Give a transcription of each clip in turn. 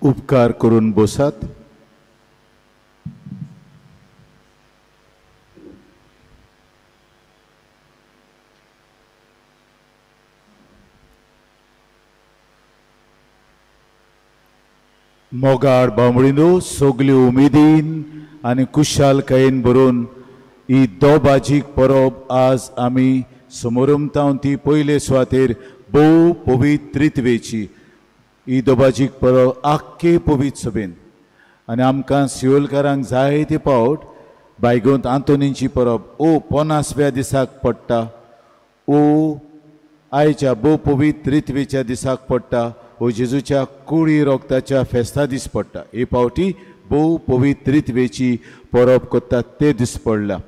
उपकार करून बसात. मोगाड बांबळिनो सगल्यो उमेदीन आनी कुशालकायेन भरून ही दोबाजीक परब आज आमी समोरमतावन ती पयले सुवातेर भोव पवित्रित्वेची ही दोबाजीक परब आख्खे पवित्र सभेन आनी आमकां सियोलकारांक जायते पावट बायगोंत आंतोनीची परब 50व्या दिसाक पडटा, आयच्या भोव पवित्रित्वेच्या दिसाक पडटा, जेजूच्या कुळी रोगताच्या फेस्ता दीस पडटा. हे पावटी भोव पवित्रित्वेची परब करतात ते दीस पडला.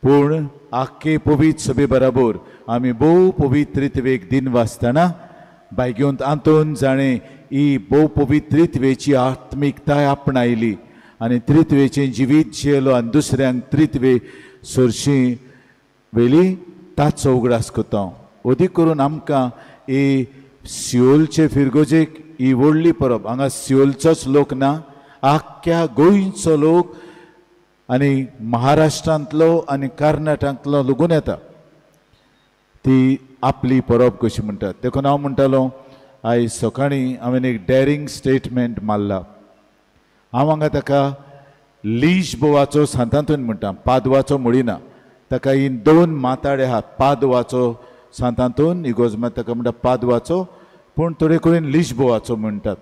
पूण आख्खे पवित्र सभे बराबर आमी भोव पवित्रित्वेक दिन वाचतना बायगेंत आंतोन जाणें ही भोव पवित्रित्वेची आत्मिकताय आपणायली आनी त्रित्वेचें जिवीत जियेलो आनी दुसऱ्यांक त्रित्वे सोरशी वेली ताचो उगडास कोता. अदीक करून आमकां ही सियोलचे फिरगोजेक ही व्हडली परब. हांगा सियोलचोच लोक ना, आख्ख्या गोंयचो लोक आनी महाराष्ट्रांतलो आनी कर्नाटकांतलो लगून येता ती आपली परब कशी म्हणटात. देखून हांव म्हणटालो आयज सकाळीं हांवें एक डेरिंग स्टेटमेंट मारला. हांव हांगा ताका लिशबोवाचो सांतांतून म्हणटा, पादवाचो म्हणिना. ताका ही दोन माताडे आहात, पादवाचो सांतांतून इगोजमा ताका म्हणटा पादवाचो, पूण थोडे कडेन लिशबोवाचो म्हणटात.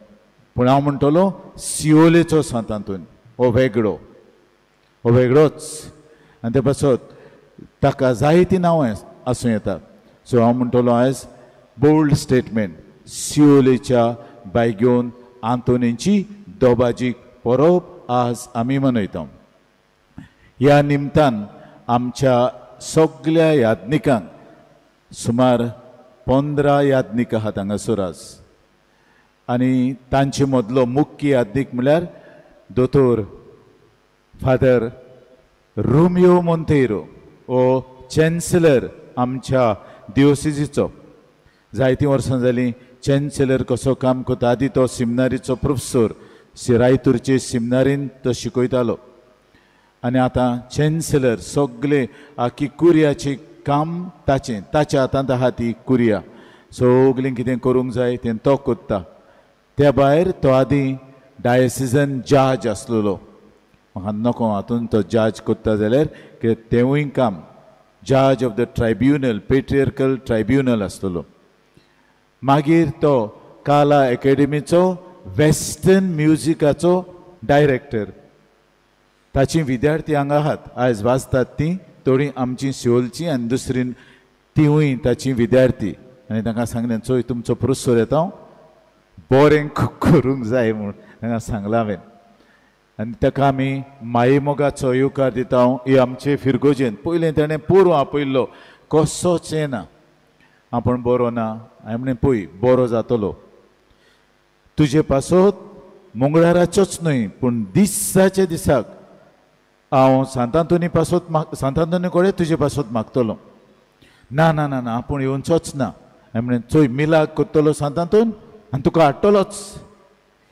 पूण हांव म्हणटलो सियोलेचो सांतांतून. हो वेगळो, हो वेगळोच. आनी ते पासत ताका जायतीं नांवां आसूं येतात. सो हांव म्हणटलो आयज बोल्ड स्टेटमेंट, सियोलेच्या बायग्योन आंतोनीची दोबाजीक परब आज आमी मनयता. ह्या निमतान आमच्या सगळ्या यादनिकांक, सुमार 15 यादनीक आहात हांगासर आज. आनी तांचे मदलो मुख्य यादनीक म्हळ्यार दोतोर फादर रोमियो मोंतेरो, हो चॅन्सलर आमच्या दिओसिसीचो. जायतीं वर्सां जालीं चॅन्सलर कसो काम करता. आदी तो सिमनारीचो प्रोफेसर, रायतूरचे सिमनारीन तो शिकयतालो. आनी आतां चॅन्सलर, सगळे आख्खी कुरियाचें काम ताच्या हातांत आहा ती कुरिया. सगळें कितें करूंक जाय तें तो कोत्ता. त्या भायर तो आदी डायसिजन जज आसलेलो. म्हाका नको हातून तो जज कोत्ता जाल्यार तेवूय काम जज of the tribunal, patriarchal tribunal आसलेलो. मागीर तो काला एकेडमीचो वेस्टर्न म्युजिकाचो डायरेक्टर. ताची विद्यार्थी हांगा आहात, आयज वाचतात तीं थोडीं आमची सिओलची आनी दुसरी तिवूय ताची विद्यार्थी. आनी तांकां सांगलें चोय तुमचो प्रोफेसर येता, बरें करूंक जाय म्हूण तांकां सांगलां हांवें. आनी ताका आमी मायेमोगाचो येवकार दिता. ही आमचे फिरगोजेन पयलें ताणें पुरो आपयल्लो, कसोच येना, आपूण बरो ना. हांवें म्हणलें पळय बरो जातलो. तुजे पासत मंगळाराच्योच न्हय पूण दिसाच्या दिसाक हांव सांतांतोनी पासत सांतांतोनी कडेन तुजे पासत मागतलो. ना ना ना ना आपूण येवचोच ना. हांवें म्हणलें चोय मिलाग करतलो सांतांतून आनी तुका हाडटलोच.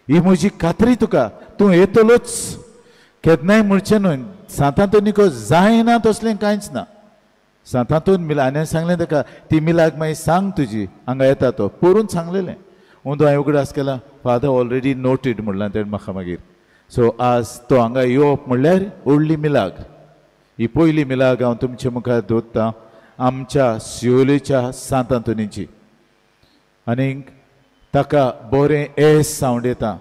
ही म्हजी खात्री तुका, तूं येतलोच. केन्नाय म्हणचें न्हय, सांतांतोनीको जायना तसलें कांयच ना. सांतांतून मिला. आनी सांगलें ताका ती मिलाग मागीर सांग तुजी, हांगा येता तो परून सांगलेलें. उंदो हांवें उगडास केला, फादर ऑलरेडी नोटेड म्हणलां ताणें म्हाका मागीर. सो आज तो हांगा येवप म्हणल्यार व्हडली मिलाग. ही पयली मिलाग हांव तुमचे मुखार दवरतां आमच्या सिओलेच्या सांतांतोनीची. आनीक ताका बरें येस सावंड येता,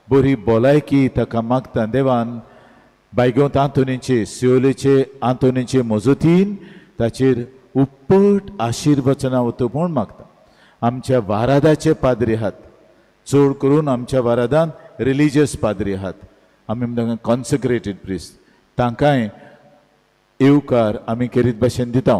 बरी भलायकी ताका मागता देवान. बायगोंत आंतोनीचे, सिओलेचे आंतोनीचे मजतीन ताचेर उप्पट आशिर्वचनां वतू म्हूण मागता. आमच्या वारादाचे पाद्री आहात, चड करून आमच्या वारादान रिलिजियस पाद्री आहात. आमी तांकां कॉन्सेक्रेटेड प्रिस्ट, तांकांय येवकार आमी केरीत भाशेन दिता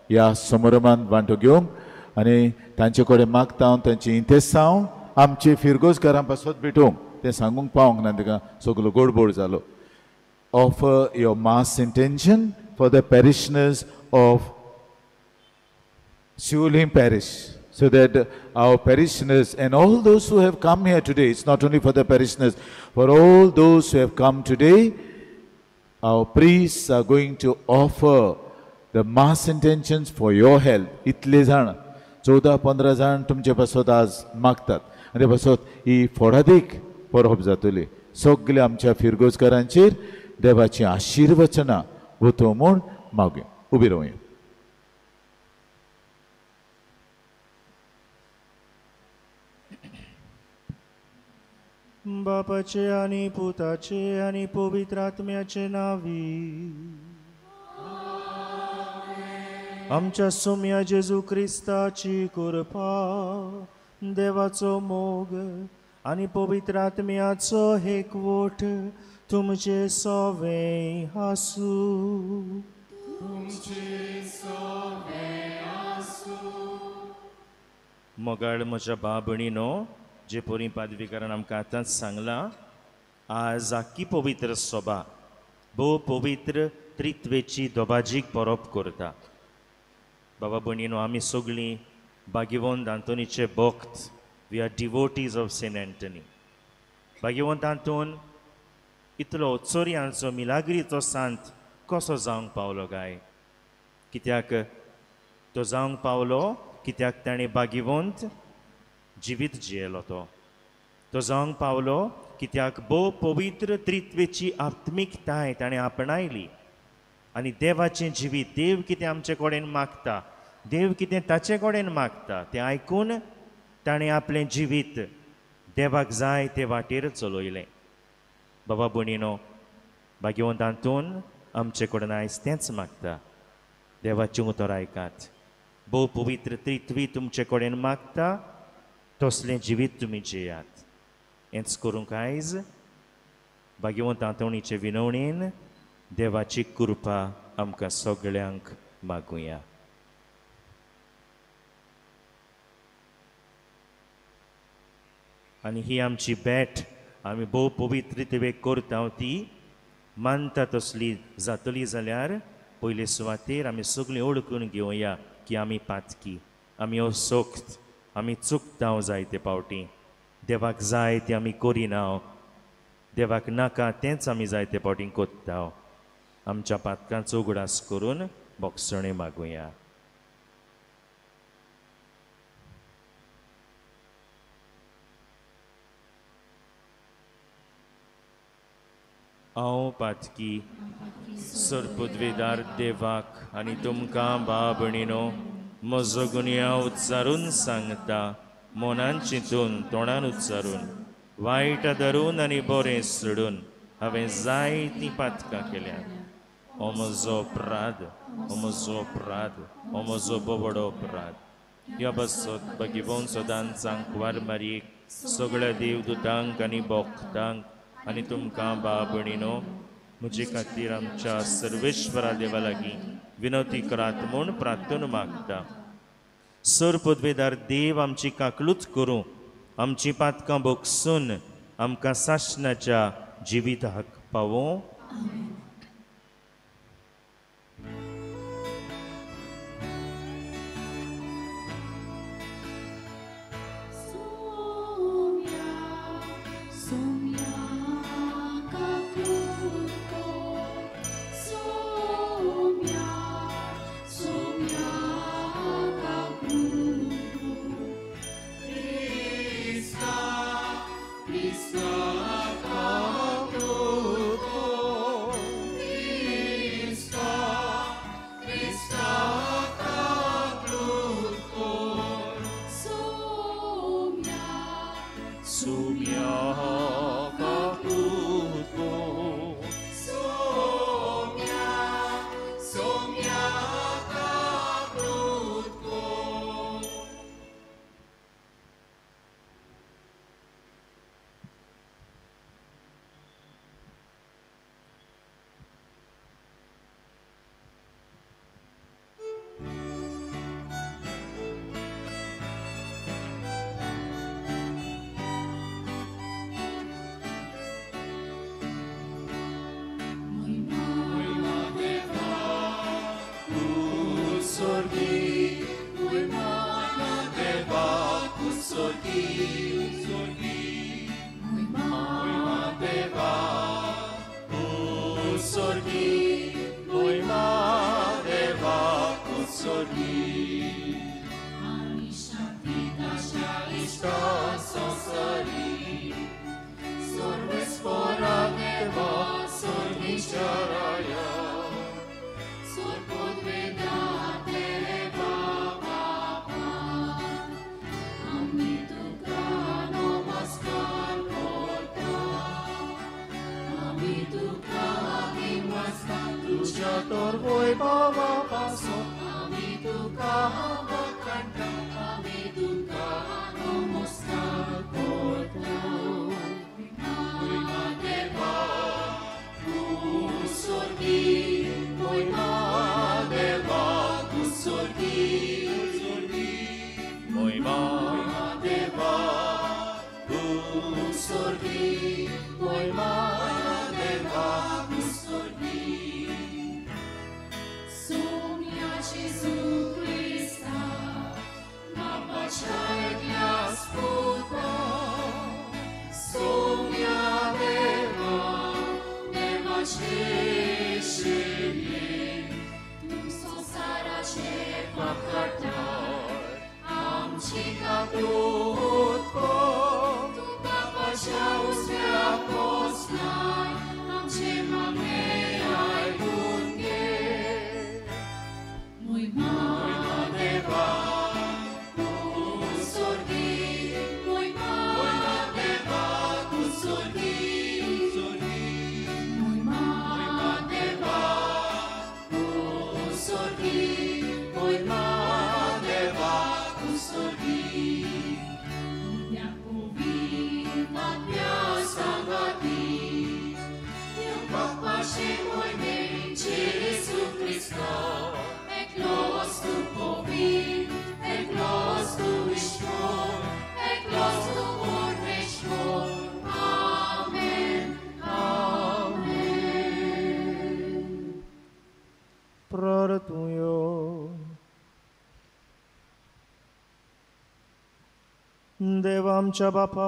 ह्या समारंभांत वांटो घेवंक. आनी तांचे कडेन मागता हांव तांची इंतेसांव आमचे फिरगोजकारां पासत भेटोवंक, तें सांगूंक पावोंक ना ताका सगलो गोडबोड जालो. Offer your mass intention for the parishioners of Sioulim parish, so that our parishioners and all those who have come here today, it's not only for the parishioners, for all those who have come today, our priests are going to offer the mass intentions for your health. इतले जाण 14-15 जाण तुमचे पासत आज मागतात आनी पासत ही फोडादीक परब जातली. सगळे आमच्या फिरगोजकारांचेर देवाची आशिर्वचनां वतो म्हूण मागुया. उबी रावया. बापाचे आनी पुताचे आनी पवित्र आत्म्याचे नावी. आमच्या सोम्या जेजू क्रिस्ताची कृपा, देवाचो मोग आनी पवित्र आत्म्याचो एकवट तुमचे सवे आसूं. मोगाळ म्हज्या बाबणीनो, जे पोरी पादवीकारान आमकां आतांच सांगलां, आज आख्खी पवित्र सभा भोव पवित्र त्रित्वेची दोबाजीक परब करता. बाबा भणीनो, आमी सगळीं भाग्यवंत आंतोनीचे भक्त. We are devotees of Saint Anthony. भाग्यवंत आंतोन इतलो चोरयांचो मिलाग्रीचो सांत कसो जावंक पावलो काय कित्याक तो जावंक पावलो कित्याक ताणें भागिवंत जिवीत जियेलो तो जावंक पावलो कित्याक भोव पवित्र त्रित्वेची आत्मीकताय ताणें आपणायली आनी देवाचें जिवीत देव कितें आमचे कडेन मागता देव कितें ताचे कडेन मागता तें आयकून ताणें आपलें जिवीत देवाक जाय ते वाटेर चलयलें बाबा भयणीनो भाग्यवंत हातून आमचे कडेन आयज तेंच मागता देवाचें उतर आयकात भोव पवित्र त्रित्वी तुमचे कडेन मागता तसलें जिवीत तुमी जियात हेंच करूंक आयज भाग्यवंत हातोणीचे विनवणेन देवाची कृपा आमकां सगळ्यांक मागुया आनी ही आमची भेट आमी भोव पवित्र रितीवेक करता ती मानता तसली जातली जाल्यार पयले सुवातेर आमी सगळीं ओळखून घेवया की आमी पातकी आमी असोक्त आमी चुकता जायते पावटी देवाक जाय ते आमी करिना देवाक नाका तेंच आमी जायते पावटी कोत्ता आमच्या पातकांचो उगडास करून बोगसणे मागुया हांव पातकी सर्पद्वेदार देवाक आनी तुमकां भाव भयणीनो म्हजो गुन्या उच्चारून सांगता मोनान चिंतून तोंडान उच्चारून वायट धरून आनी बरें सोडून हांवें जायतीं पातकां केल्यात हो म्हजो अपराध हो म्हजो अपराध हो म्हजो बोबडो अपराध ह्या बसत भगिवंत सदांचांक वार मारयेक सगळ्या देवदूतांक आनी भोक्तांक आनी तुमकां भाव भयणीनो म्हजे खातीर आमच्या सर्वेश्वरा देवा लागीं विनवती करात म्हूण प्रार्थन मागता सर्पद्वेदार देव आमची काकलूत करूं आमची पातकां भोगसून आमकां साशनाच्या जिविताक पावों देवा आमच्या बापा,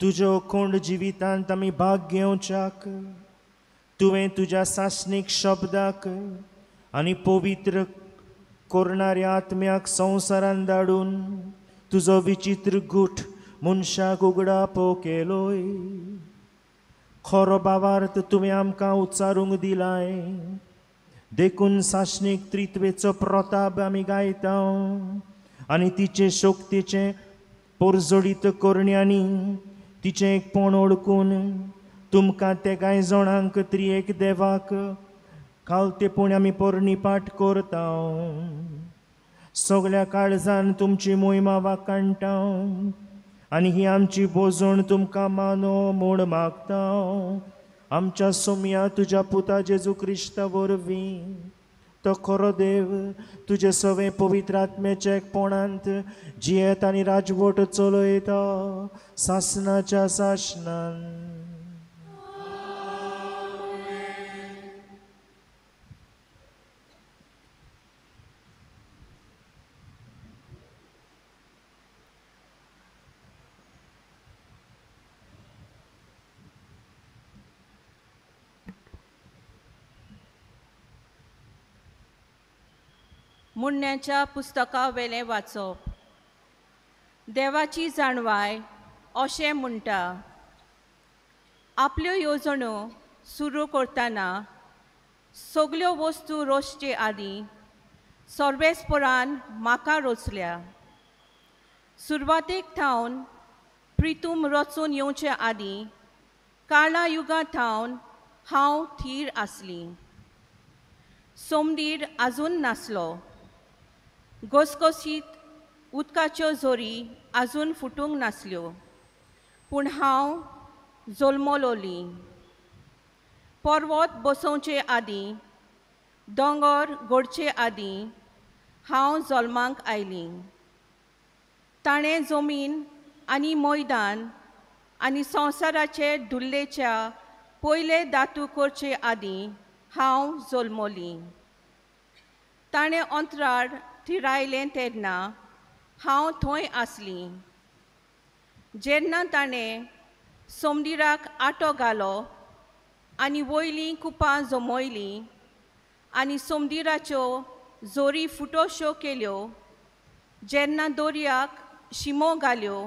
तुज्या अखंड जिवितांत आमी भाग घेवच्याक तुवें तुज्या सासणीक शब्दाक आनी पवित्र करणाऱ्या आत्म्याक संवसारांत धाडून तुजो विचित्र गुठ मनशाक उगडापो केलोय. खरो भावार्थ तुवें आमकां उच्चारूंक दिलाय. देखून सासणीक त्रित्वेचो प्रताप आमी गायता आनी तिचे शक्तीचे परजोडीत करण्यांनी तिचें एकपण ओळखून तुमकां ते कांय जाणांक त्रिएक देवाक खालतेपण आमी पोरणीपाट करता. सगळ्या काळजान तुमची मोहिमा वाकाणटा आनी ही आमची बोजण तुमकां मानो म्हूण मागता. आमच्या सोम्या तुज्या पुता जेजू क्रिस्ता वरवीं तो खरो देव तुजे सवे पवित्र आत्म्याच्या एकपणांत जियेत आनी राजवट चलयता सासणाच्या सासणान. मुन्याच्या पुस्तका वेले वाचप. देवाची जाणवाय अशें म्हणटा, आपल्यो येवजण्यो सुरू करतना सगल्यो वस्तू रचचे आदीं सर्वेस्परान म्हाका रचल्या. सुरवातेक थावन प्रितूम रचून येवचे आदीं काळा युगांत थावन हांव थीर आसली. सोमदीर आजून नासलो. घसघशीत उदकाच्यो झोरी आजून फुटूंक नासल्यो. पूण हांव जल्मलोली. पर्वत बसोवचे आदीं, दोंगर घडचे आदीं हांव जल्माक आयली. ताणें जमीन आनी मैदान आनी संवसाराचे धुल्लेच्या पयले दातू करचे आदीं हांव जल्मली. ताणें अंतराळ थिरायलें तेन्ना हांव थंय आसली. जेन्ना ताणें सोमदिराक आटो घालो आनी वयलीं कुपां जमयलीं आनी सोमदिराच्यो जोरी फुटोश्यो केल्यो, जेन्ना दर्याक शिमो घाल्यो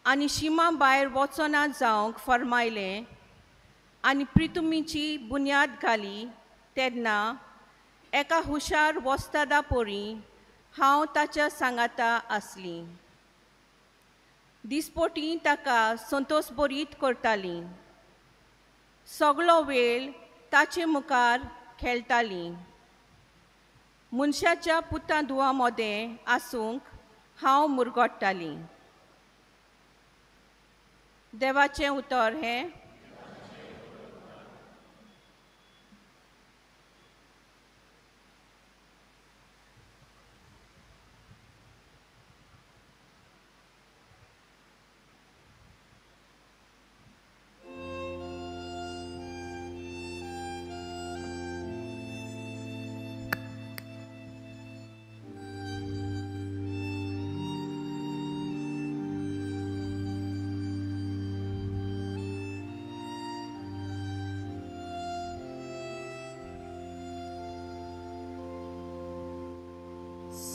आनी शिमा भायर वचना जावंक फर्मायलें आनी प्रितुमीची बुन्याद घाली, तेन्ना एका हुशार वस्तादा परी हांव ताच्या सांगाता आसली. दिसपटी ताका संतोश बरीत करताली. सगळो वेळ ताचे मुखार खेळटाली. मनशाच्या पुता धुवा मदें आसूंक हांव मुरगोडटाली. देवाचें उतर हें.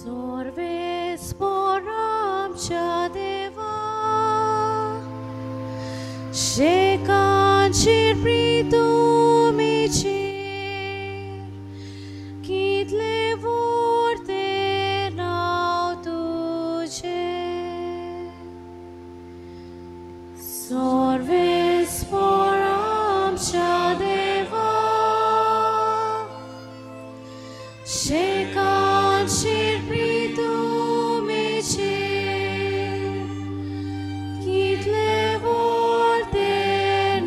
Sorvespor amcia deva, shekanchir pritumicir, kit levorte nautuce. Sorvespor amcia deva, shekanchir pritumicir, kit levorte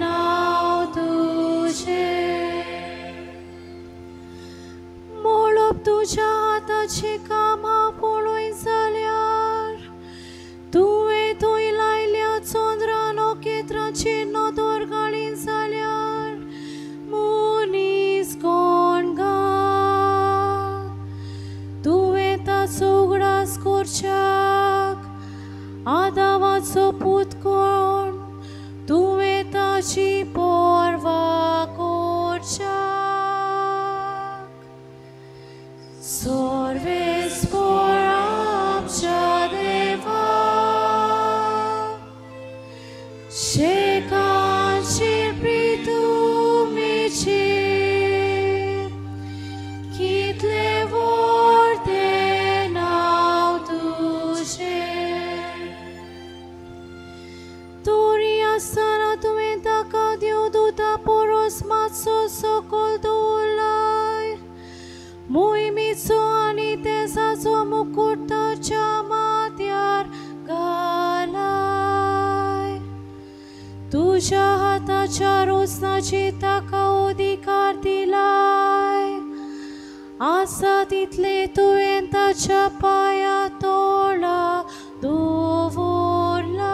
nautuce. Molop tuja hatace cam apoloi zaliar, tu e toi lailia zondrano che tracino dorgalin zaliar, munis conga. Tu e ta sogra scorciac, adavat soputkon, tu e ta și porva corciac. Sorvespor amcia deva, shekanchir pritumicir, kit levorte nautuce. Toria sana tumenta cadio duta poros matso sokol dulai, mui mitso anite sazo mukurta chamatiar galai. Tuja hata charosna chita kaudikar dilai, asa title tuenta chapaya tola dovorlai.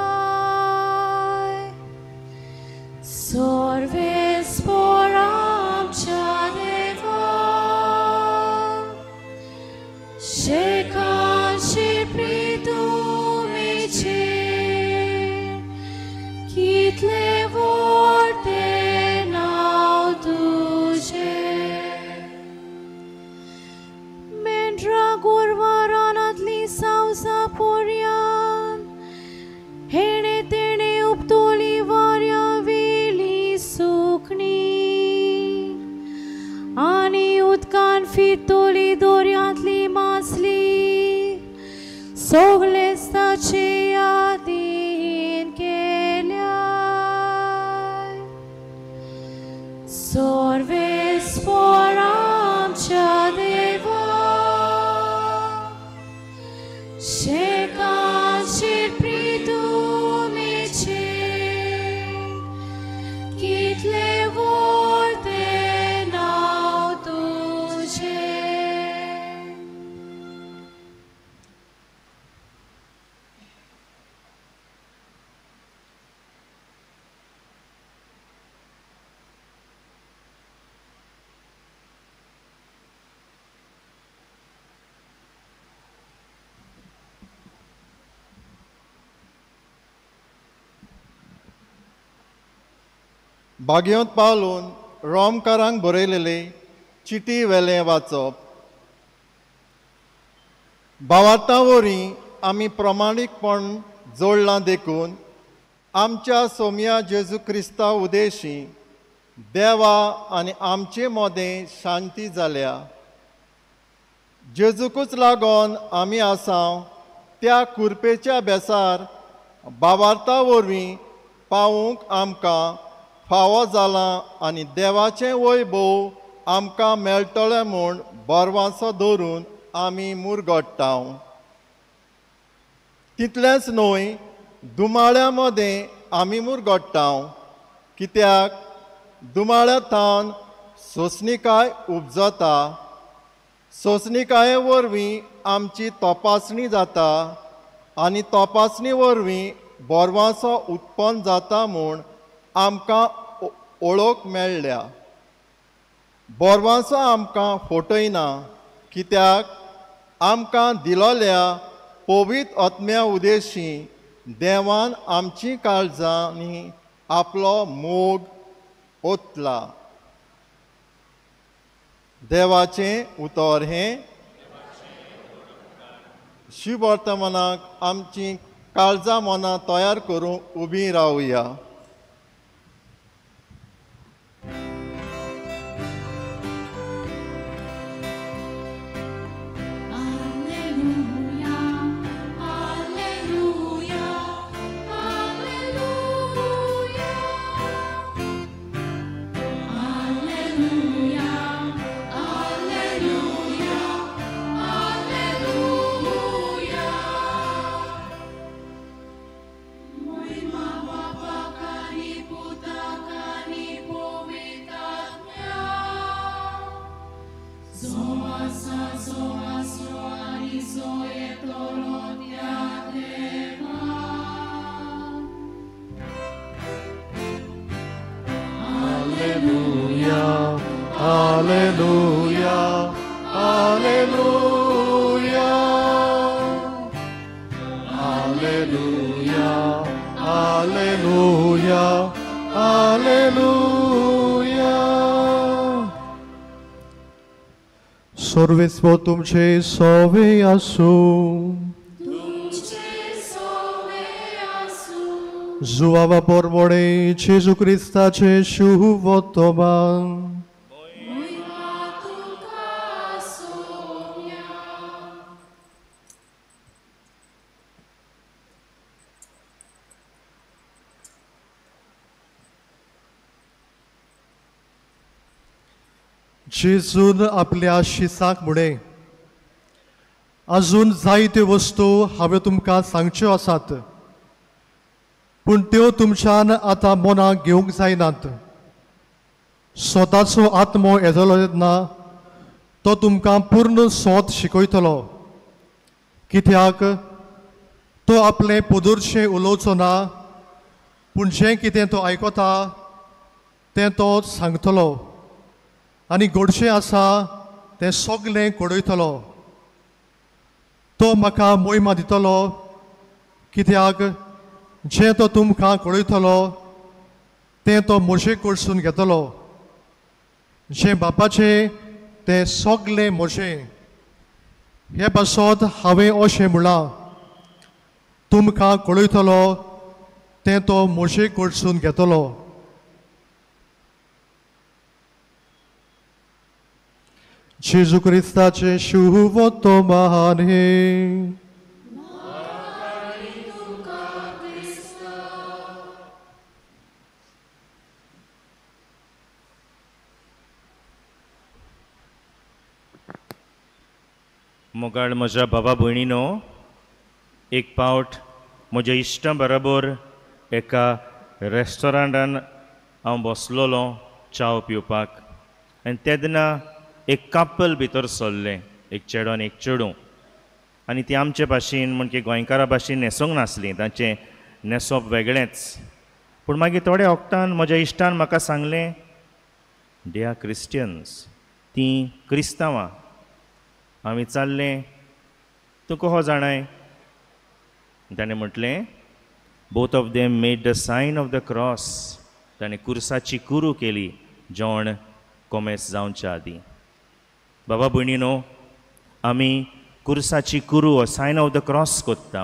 Sorvespor amcia deva, shekanchir pritumicir, kit levorte nautuce. Mendra gorvaranat li sauza porian, hene tene uptoli varia vili sukni, ani utkan fitoli doriatli masli, sogle staceia din cheleai. Sorvespor amcia deva, shekanchir pritumicir, kit levorte nautuce. बागयोंत पावलून रोमकारांक बरयलेली चिटी वेलें वाचप. भावार्थां वरवीं आमी प्रमाणीकपण जोडलां देखून आमच्या सोम्या जेजू Crysta Udeshi देवा आनी आमचे मोदें शांती जाल्या. जेजूकूच लागोन आमी आसां त्या कुरपेच्या बेसार भावार्थां वरवीं पावूंक आमकां फावो जालां आनी देवाचें वैभव आमकां मेळटलें म्हूण बोरवांसो धरून आमी मुरगोडटांव. तितलेंच न्हय, दुमाळ्या मदें आमी मुरगोडटांव, कित्याक दुमाळ्यांतान सोंसणीकाय उपजता. सोंसणीकाये वरवीं आमची तपासणी जाता आनी तपासणी वरवीं बोरवांसो उत्पन्न जाता म्हूण आमकां ओळख मेळ्ळ्या. बोरवांसो आमकां फटयना, कित्याक आमकां दिलोल्या पवित्र आत्म्या उदेशी देवान आमची काळजांनी आपलो मोग ओतला. देवाचें उतर हें. शिव वर्तमानाक आमची काळजां मनां तयार करून उबी रावया. Alleluia, Alleluia, Alleluia, Alleluia, Alleluia. सर्वेस्व तुमचे सोवे आसूं. जुवावा पोरमोडे जेजू क्रिस्ताचे शुभ वर्तमान. जेजून आपल्या शिसाक मुळे अजून जायत्यो वस्तू हांवें तुमकां सांगच्यो आसात, पूण त्यो तुमच्यान आतां मनाक घेवंक जायनात. स्वताचो आत्मो येतलो तेन्ना तो तुमकां पूर्ण सोत शिकयतलो, कित्याक तो आपलें पोदुरचें उलोवचो ना, पूण जें कितें तो आयकता तें तो सांगतलो, आनी घडचें आसा तें सगलें कळयतलो. तो म्हाका मोहिमा दितलो, कित्याक जें तो तुमकां कळयतलो तें तो म्हजे कडसून घेतलो. जें बापाचें तें सगलें म्हजें. हे पासत हांवें अशें म्हळां, तुमकां कळयतलो तें तो म्हजे कडसून घेतलो. जेजू क्रिस्ताचे शुभ वर्तमान हे. मोगाळ म्हज्या बाबा भयणीनो, एक पावट म्हज्या इश्टां बरोबर एका रेस्टॉरंटान हांव बसलोलो च्या पिवपाक, आनी तेन्ना एक कपल भितर सरलें, एक चेडो आनी एक चेडूं. आनी ती आमचे भाशेन म्हणजे गोंयकारा भाशेन न्हेसोंक नासलीं, तांचें न्हेसप वेगळेंच. पूण मागीर थोड्या वक्तान म्हज्या इश्टान म्हाका सांगलें, दे आर क्रिस्टियन्स, तीं क्रिस्तांवां. हांव विचारलें, तूं कहो जाणाय? ताणें म्हटलें, both of them made the sign of the cross. ताणें कुर्साची कुरू केली जेवण कोमेस जावच्या आदीं. बाबा भयणीनो, आमी कुर्साची कुरू हो सायन ऑफ द क्रॉस कोत्ता.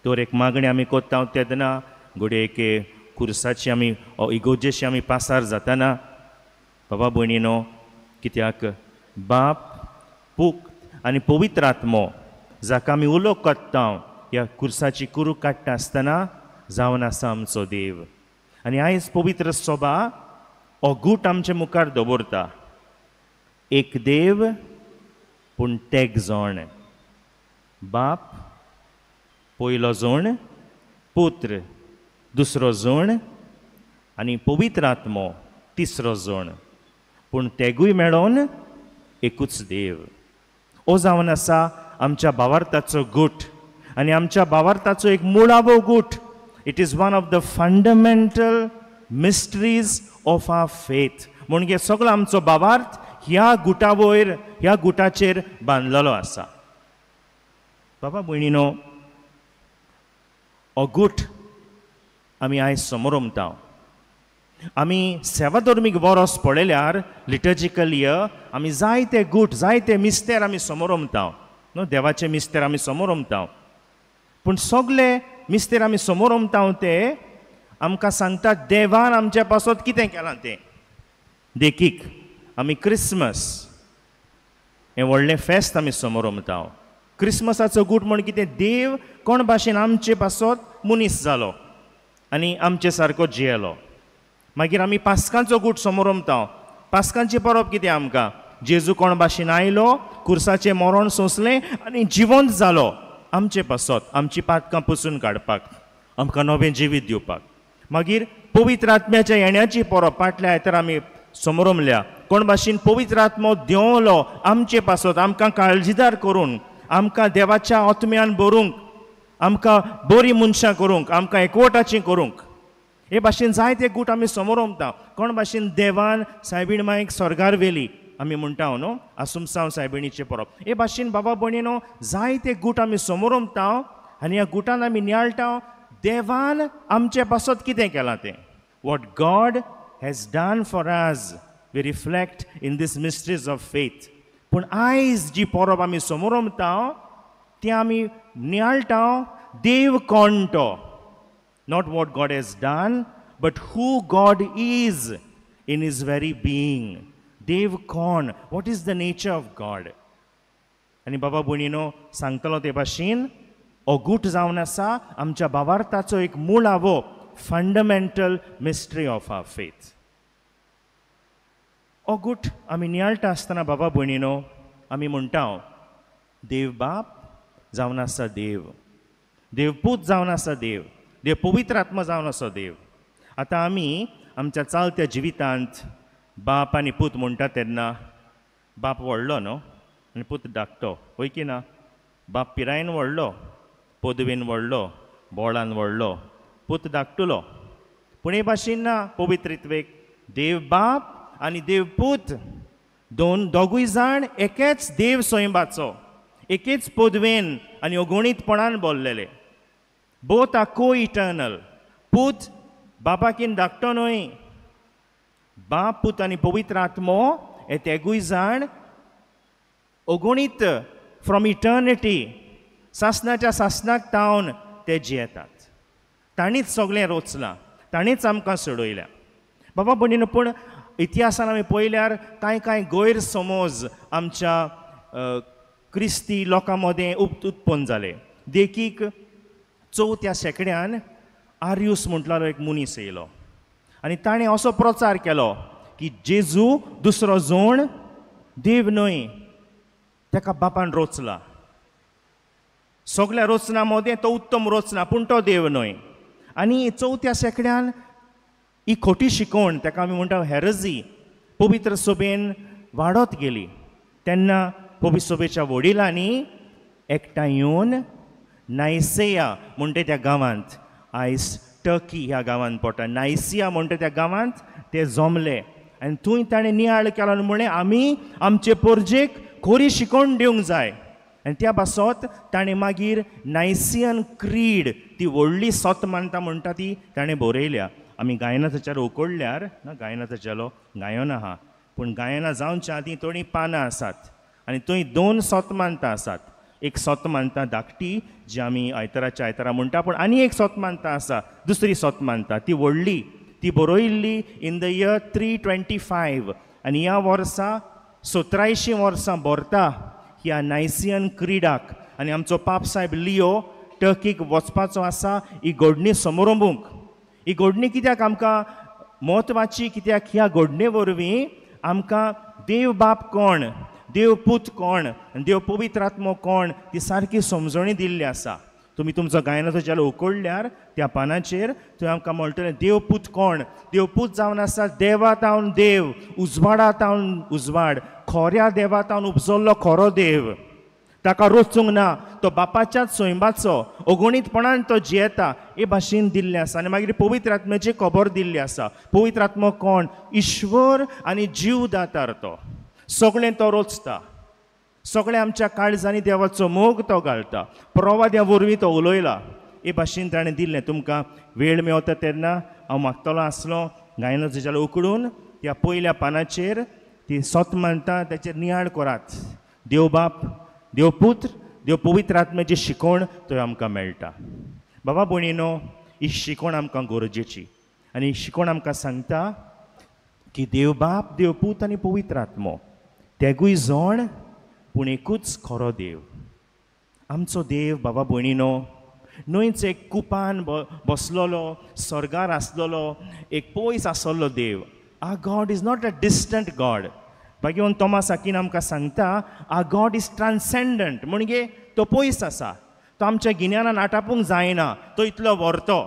तर एक मागणी आमी कोत्ता तेन्ना घडये एक कुर्साची आमी इगोजेशी आमी पासार जाताना, बाबा भयणीनो, कित्याक बाप, पूक आनी पवित्र आत्मो जाका आमी उलो कोत्ता ह्या कुर्साची कुरू काडटा आसतना जावन आसा आमचो देव. आनी आयज पवित्र सभा हो गूट आमचे मुखार दवरता. एक देव पूण तेग जोण. बाप पयलो जोण, पुत्र दुसरो जोण आनी पवित्र आत्मो तिसरो जोण, पूण तेगूय मेळोन एकूच देव. हो जावन आसा आमच्या भावार्थाचो गूट, आनी आमच्या भावार्थाचो एक मुळावो गूट. It is one of the fundamental mysteries of our faith. म्हणजे सगळो आमचो भावार्थ ह्या गुटा वयर, ह्या गुटाचेर बांदलेलो आसा. बाबा भयणीनो, हो गूट आमी आयज समोर उमता. आमी सेवा धर्मीक वरोस पळयल्यार लिटर्जिकल इयर आमी जायते गूट, जायते मिस्तेर आमी समोर उमता. न्हू देवाचे मिस्तेर आमी समोर उमताव. पूण सगळे मिस्तेर आमी समोर उमताव ते आमकां सांगता देवान आमच्या पासत कितें केलां तें. देखीक आमी क्रिसमस हें व्हडलें फेस्त आमी समोर उमताव. क्रिसमसाचो गूट म्हण कितें, देव कोण भाशेन आमचे पासत मनीस जालो आनी आमचे सारको जियेलो. मागीर आमी पास्कांचो गूट समोर उमताव. पास्कांची परब कितें आमकां, जेजू कोण भाशेन आयलो, कुर्साचें मरण सोंसलें आनी जिवंत जालो आमचे पासत आमची पातकां पुसून काडपाक, आमकां नवें जिवीत दिवपाक. मागीर पवित्र आत्म्याच्या येण्याची परब फाटल्या आयतार आमी समोर उमल्या. कोण भाशेन पवित्र आत्मो देंवलो आमचे पासत आमकां काळजीदार करूंक, आमकां देवाच्या आत्म्यान भरूंक, आमकां बरीं मनशां करूंक, आमकां एकवटाचीं करूंक. हे भाशेन जायते गूट आमी समोर उमता. कोण भाशेन देवान सायबीण मायक स्वर्गार व्हेली आमी म्हणटा न्हू, आसुमसांव सायबिणीचे परब. हे भाशेन बाबा भयणीनो जायते गूट आमी समोर उमता आनी ह्या गुटान आमी नियाळटा देवान आमचे पासत कितें केलां तें. What God has done for us we reflect in these mysteries of faith. पूण आयज जी परब आमी समोर उमता ती आमी नियाळटा देव कोण तो. Not what God has done, but who God is in his very being. Dev kon. What is the nature of God? आणि बाबा भयणीनो सांगतलो ते भाशेन हो गूट जावन आसा आमच्या भावार्थाचो एक मुळावो fundamental mystery of our faith. हो गूट आमी नियाळटा आसतना बाबा भयणीनो आमी म्हणटा देव बाप जावन आसा देव, देव पूत जावन आसा देव, देव पवित्र आत्मा जावन असो देव. आतां आमी आमच्या चालत्या जिवितांत बाप आनी पूत म्हणटा तेन्ना बाप व्हडलो न्हू आनी पूत धाकटो, वय की ना. बाप पिरायेन व्हडलो, पदवेन व्हडलो, बोळान व्हडलो, पूत धाकटुलो. पूण हे भाशेन ना पवित्रित्वेक. देव बाप आनी देव पूत दोगूय जाण एकेच देव सोयंबाचो, एकेच पदवेन आनी अगणीतपणान बोल्लेले. Both are co-eternal. पूत बापाकीन धाकटो न्हय. बाप पूत आनी पवित्र आत्मो हे तेगूय जाण अगणीत फ्रॉम इटर्निटी सासनाच्या सासनाक तावन ते जियेतात. तांणीच सगळें रोचलां, तांणीच आमकां सोडयल्या. बाबा भयणीनो पूण इतिहासान आमी पळयल्यार कांय गैरसमज आमच्या क्रिस्ती लोकां मदें उत्पन्न जाले. देखीक 4थ्या शेंकड्यान आर्यूस म्हटलो एक मनीस येयलो आनी ताणें असो प्रचार केलो की जेजू दुसरो जोण देव न्हय, ताका बापान रोचला. सगळ्या रोचना मदें तो उत्तम रोचना पूण तो देव न्हय. आनी 4थ्या शेंकड्यान ही खोटी शिकवण, ताका आमी म्हणटा हेरजी, पवित्र सभेन वाडत गेली. तेन्ना पवित्र सभेच्या वडिलांनी एकठांय येवन नायसिया म्हणटा त्या गांवांत, आयज टर्की ह्या गांवांत पडटा, नायसिया म्हणटा त्या गांवांत ते जमले आनी थंय ताणें नियाळ केलो म्हळें आमी आमचे परजेक खरी शिकवण दिवंक जाय. आनी त्या पासत ताणें मागीर नायसियन क्रीड, ती व्हडली सत मानता म्हणटा ती ताणें बरयल्या. आमी गायनाथाच्यार उकडल्यार ना, गायनाथाचेलो गायन आहा पूण गायना जावच्या आदीं थोडीं पानां आसात आनी थंय 2 सतमांतां आसात. एक सतमांतां धाकटी जी आमी आयताराच्या आयतारा म्हणटा, पूण आनी एक सतमांतां आसा दुसरी सतमांतां ती व्हडली, ती बरयल्ली इन द इयर 325 आनी ह्या वर्सा 1700 वर्सां भरता ह्या नायसियन क्रिडाक. आनी आमचो पाप साहेब लियो टर्कीक वचपाचो आसा ही घडणी समोरंबूंक. ही घडणी कित्याक आमकां म्हत्वाची, कित्याक ह्या घडणे वरवीं आमकां देव बाप कोण, देव पूत कोण आनी देव पवित्र आत्मो कोण ती सारकी समजणी दिल्ली आसा. तुमी तुमचो गायनाचो चेलो उकडल्यार त्या पानाचेर थंय आमकां म्हणटलें देव पूत कोण. देव पूत जावन आसा देवा तावन देव, उजवाडा तावन उजवाड, खोऱ्या देवा तावन उपजल्लो खोरो देव. ताका रोचूंक ना, तो बापाच्याच सोयंबाचो, अगणीतपणान तो जियेता हे भाशेन दिल्लें आसा. आनी मागीर पवित्र आत्म्याची खबर दिल्ली आसा. पवित्र आत्मो कोण, ईश्वर आनी जीवदातार तो. सगळें तो रोचता, सगळें आमच्या काळजांनी देवाचो मोग तो घालता. प्रवाद्या वरवीं तो उलयला हे भाशेन ताणें दिल्लें. तुमकां वेळ मेवता तेन्ना हांव मागतलो आसलो गायनाचो चेलो उकडून त्या पयल्या पानाचेर ती सत मानता ताचेर नियाळ करात. देव बाप, देव पुत्र देव पवित्र आत्म्याची शिकवण थंय आमकां मेळटा. बाबा भयणीनो, ही शिकवण आमकां गरजेची आनी ही शिकवण आमकां सांगता की देव बाप, देव पूत आनी पवित्र आत्मो तेगूय जण पूण एकूच खरो देव. आमचो देव बाबा भयणीनो न्हयच एक कुपान बसलोलो, स्वर्गार आसलोलो, एक पयस आसलो देव. Our God is not a distant God. भाग्यवन Tomas आकीन आमकां सांगता, our God is transcendent. म्हणजे तो पयस आसा, तो आमच्या गिन्यानान आटापूंक जायना, तो इतलो व्हरतो.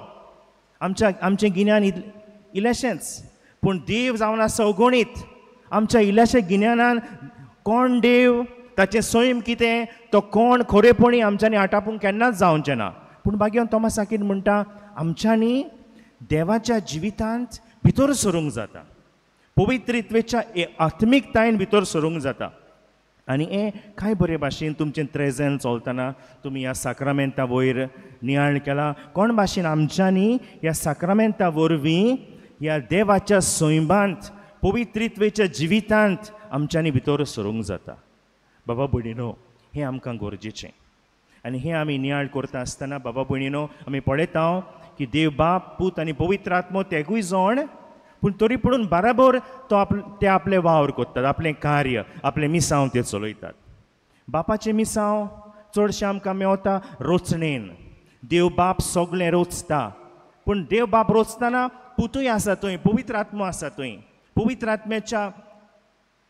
आमचें गिन्यान इल्लेशेंच, पूण देव जावन आसा अगणीत. आमच्या इल्ल्याशे गिन्यानान कोण देव, ताचें सैम कितें, तो कोण खरेपणी आमच्यांनी आटापूंक केन्नाच जावचें ना. पूण भाग्यवन तोमास आकीन म्हणटा, आमच्यांनी देवाच्या जिवितांत भितर सरूंक जाता, पवित्रित्वेच्या आत्मीकतायेन भितर सरूंक जाता. आनी हें कांय बरे भाशेन तुमचें त्रेजन चलतना तुमी ह्या साक्रामेंता वयर नियाळ केला. कोण भाशेन आमच्यांनी ह्या साक्रामेंता वरवीं ह्या देवाच्या सैमांत पवित्रित्वेच्या जिवितांत आमच्यांनी भितर सरूंक जाता. बाबा भयणीनो, हें आमकां गरजेचें. आनी हें आमी नियाळ करता आसतना बाबा भयणीनो, आमी पळयता की देव बाप, पूत आनी पवित्र आत्मो तेगूय जण, पूण तरी पडून बराबर ते आपले वावर करतात, आपलें कार्य, आपलें मिसांव ते चलयतात. बापाचें मिसांव चडशें आमकां मेवता रोचणेन. देव बाप सगळें रोचता, पूण देव बाप रोचतना पुतूय आसा थंय, पवित्र आत्मो आसा थंय. पवित्र आत्म्याच्या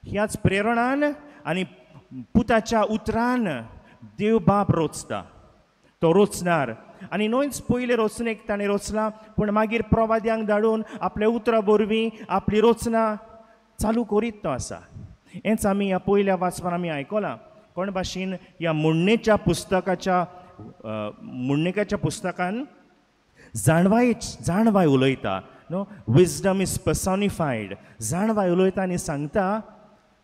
ह्याच प्रेरणान आनी पुताच्या उतरान देव बाप रोचता, तो रोचणार. आनी न्हयच पयले रोचणेक ताणें रोचला, पूण मागीर प्रवाद्यांक धाडून आपल्या उतरा वरवीं आपली रोचना चालू करीत तो आसा. हेंच आमी ह्या पयल्या वाचपान आमी आयकलां. कोण भाशेन ह्या मुण्णेच्या पुस्तकान जाणवाय उलयता नो, विजडम इज पर्सोनिफायड. जाणवाय उलयता आनी सांगता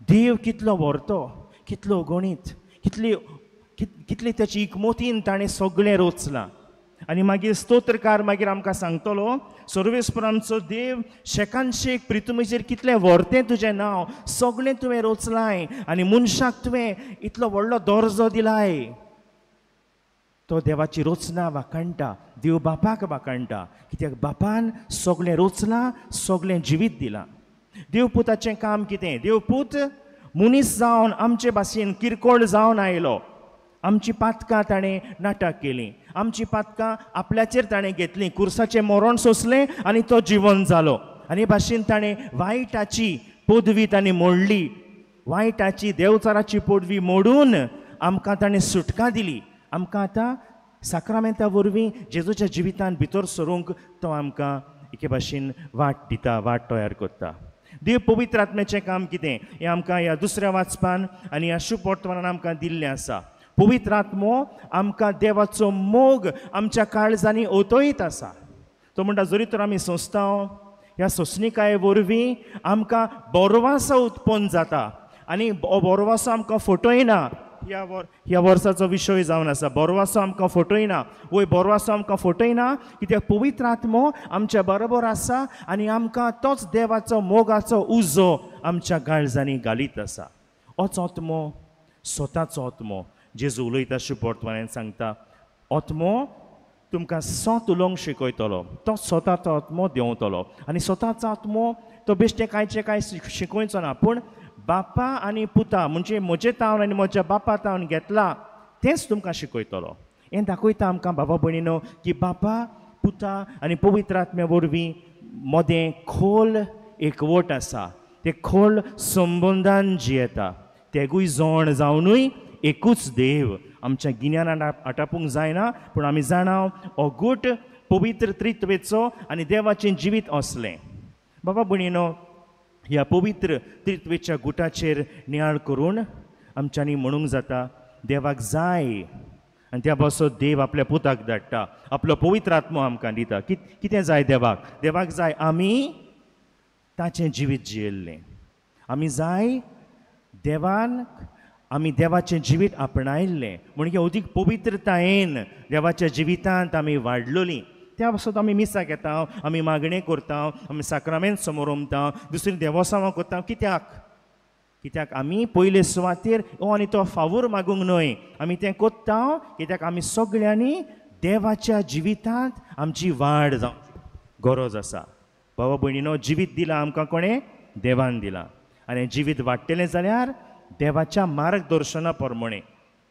देव कितलो व्हरतो, कितलो गणीत, कितली त्याची इकमोतीन ताणें सगळें रोचलां. आनी मागीर स्तोत्रकार मागीर आमकां सांगतलो, सर्वेस्पर आमचो देव शेकान शेक प्रितुमेचेर कितलें व्हरतें तुजें नांव, सगळें तुवें रोचलाय आनी मनशाक तुवें इतलो व्हडलो दर्जो दिलाय. तो देवाची रोचना वाखाणटा, देव बापाक वाखाणटा, कित्याक बापान सगळें रोचलां, सगळें जिवीत दिलां. देवपुताचें काम कितें? देवपूत मनीस जावन आमचे भाशेन किरकोळ जावन आयलो. आमची पातकां ताणें नाटक केलीं, आमची पातकां आपल्याचेर ताणें घेतलीं, कुर्साचें मरण सोंसलें आनी तो जिवन जालो. आनी भाशेन ताणें वायटाची पदवी ताणें मोडली, वायटाची देवचाराची पदवी मोडून आमकां ताणें सुटका दिली. आमकां आतां साक्रामेंता वरवीं जेजूच्या जिवितांत भितर सरूंक तो आमकां एके भाशेन वाट दिता, वाट तयार करता. देव पवित्र आत्म्याचें काम कितें हें आमकां ह्या दुसऱ्या वाचपान आनी ह्या शुभ वर्तमानान आमकां दिल्लें आसा. पवित्र आत्मो आमकां देवाचो मोग आमच्या काळजांनी ओतयत आसा. तो म्हणटा जरी तर आमी सोंसतांव, ह्या सोंसणिकाये वरवीं आमकां बोरवासो उत्पन्न जाता आनी बोरवासो आमकां फटयना. ह्या वर्साचो विशय जावन आसा, बोरवासो आमकां फटयना. वय बोरवासो आमकां फटयना कित्याक पवित्र आत्मो आमच्या बरोबर आसा आनी आमकां तोच देवाचो मोगाचो उजो आमच्या काळजांनी घालीत आसा. होच आत्मो स्वताचो आत्मो जेजू उलयता शुभ वर्तमानान सांगता, आत्मो तुमकां सोत उलोवंक शिकयतलो, तो स्वताचो आत्मो देंवतलो. आनी स्वताचो आत्मो तो बेश्टे कांय शिकयचो ना, पूण बापा आनी पुता म्हणजे म्हजें तावन आनी म्हज्या बापा तावन घेतला तेंच तुमकां शिकयतलो. हें दाखयता आमकां बाबा भयणीनो की बापा, पुता आनी पवित्र आत्म्या वरवीं मोदें खोल एकवट आसा. ते खोल संबंदान जियेता. तेगूय जण जावनूय एकूच देव आमच्या गिन्यानान आटापूंक जायना, पूण आमी जाणाव अगूट पवित्र त्रित्वेचो आनी देवाचें जिवीत असलें. बाबा भयणीनो, ह्या पवित्र त्रित्वेच्या गुटाचेर नियाळ करून आमच्यांनी म्हणूंक जाता देवाक जाय आनी त्या पासो देव आपल्या पुताक धाडटा, आपलो पवित्र आत्मो आमकां दिता. कितें जाय देवाक? देवाक जाय आमी ताचें जिवीत जियेल्लें. आमी जाय देवान आमी देवाचें जिवीत आपणायल्लें, म्हणजे अदीक पवित्रतायेन देवाच्या जिवितांत आमी वाडलोलीं. त्या पासत आमी मिसाक येता, आमी मागणें करता, आमी साक्रामेंत समोर उमता, दुसरी देवोसावां करता. कित्याक आमी पयले सुवातेर आनी तो फावोर मागूंक न्हय, आमी तें कोत्ता कित्याक आमी सगळ्यांनी देवाच्या जिवितांत आमची वाड जावंक गरज आसा. बाबा भयणीनो, जिवीत दिलां आमकां कोणें? देवान दिलां. आनी जिवीत वाडटलें जाल्यार देवाच्या मार्गदर्शना प्रमाणे,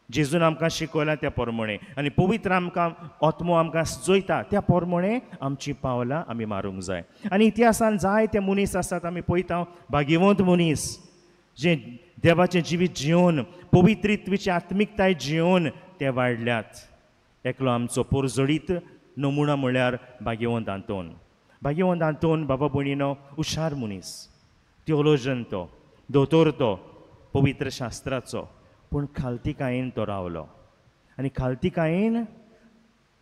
जेजून आमकां शिकयलां त्या प्रमाणे आनी पवित्र आमकां आत्मो आमकां सुचयता त्या प्रमाणे आमची पावलां आमी मारूंक जाय. आनी इतिहासान जायते मनीस आसात, आमी पळयता भाग्यवंत मनीस जे देवाचें जिवीत जिवन, पवित्रित्वेची आत्मिकताय जिवन ते वाडल्यात. एकलो आमचो पोरजोडीत नमुना म्हळ्यार भाग्यवंत आंतोन. भाग्यवंत आंतोन बाबा भयणीनो हुशार मनीस, थियोलॉजन तो, दोतोर तो, पवित्र शास्त्राचो, पूण खालतीकायेन तो रावलो. आनी खालतीकायेन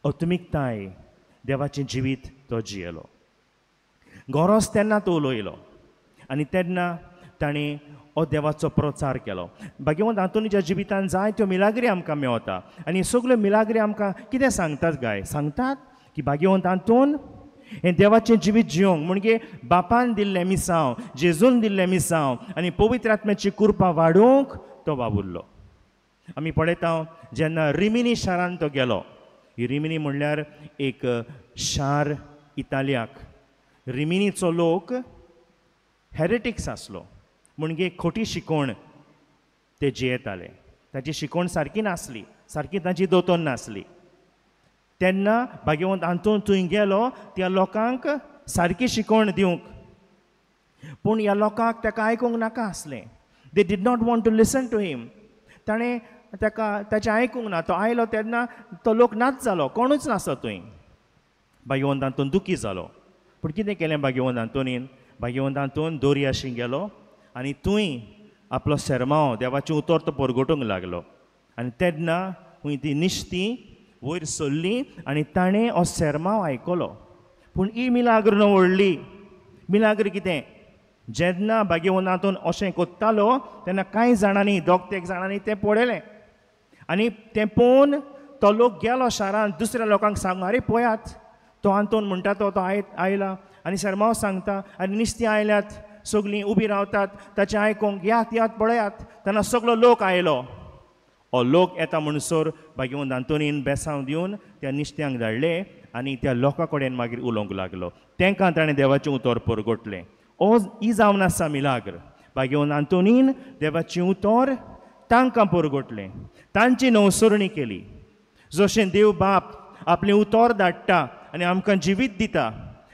आत्मिकताय देवाचें जिवीत तो जियेलो. गरज तेन्ना तो उलयलो आनी तेन्ना ताणें हो देवाचो प्रचार केलो. भाग्यवंत आंतोनीच्या जिवितांत जायत्यो मिलाग्री आमकां मेवता आनी सगल्यो मिलाग्री आमकां कितें सांगतात काय? सांगतात की भाग्यवंत आंतोन हें देवाचें जिवीत जियोंक म्हणजे बापान दिल्लें मिसांव, जेजून दिल्लें मिसांव आनी पवित्र आत्म्याची कृपा वाडोवंक तो वावुरलो. आमी पळयता जेन्ना रिमिनी शारांत तो गेलो. ही रिमिनी म्हणल्यार एक शार इतालियाक. रिमिनीचो लोक हेरेटिक्स आसलो, म्हणजे खोटी शिकोवण ते जियेताले. ताची शिकोवण सारकी नासली, सारकी ताची दोतोर नासली. तेन्ना भाग्यवंत आंतोन थंय गेलो त्या लोकांक सारकी शिकोवण दिवंक, पूण ह्या लोकांक ताका आयकूंक नाका आसलें. They did not want to listen to him. ताणें ताका ताचें आयकूंक ना. तो आयलो तेन्ना तो लोक नाच जालो, कोणूच नासलो थंय. भाग्यवंत आंतोन दुखी जालो. पूण कितें केलें भाग्यवंत आंतोनीन? भाग्यवंत आंतोन दोर्याशी गेलो आनी थंय आपलो सेरमांव देवाचें उतर तो परगटूंक लागलो. आनी तेन्ना खंय ती निश्ती वयर सरली आनी ताणें हो सेरमांव आयकलो. पूण ही मिलाग्र न्हू व्हडली. मिलाग्र कितें? जेन्ना भाग्यवंत आंतोन अशें कोत्तालो तेन्ना कांय जाणांनी, दोग तेग जाणांनी तें पळयलें आनी तें पळोवन तो लोक गेलो शारांत दुसऱ्या लोकांक सांगूंक, आरे पळयात तो आंतोन म्हणटा तो आयला आनी सेरमांव सांगता आनी निश्ती आयल्यात, सगळीं उबी रावतात ताचें आयकूंक, यात यात पळयात. तेन्ना सगळो लोक आयलो. हो लोक येता म्हणसर भाग्यवंत आंतोनीन बेसांव दिवन त्या निश्त्यांक धाडले आनी त्या लोकां कडेन मागीर उलोवंक लागलो. तांकां ताणें देवाचें उतर परगटलें. ही जावन आसा मिलाग्र. भाग्यवंत आंतोनीन देवाचें उतर तांकां परगटलें, तांची नवसरणी केली. जशें देव बाप आपलें उतर धाडटा आनी आमकां जिवीत दिता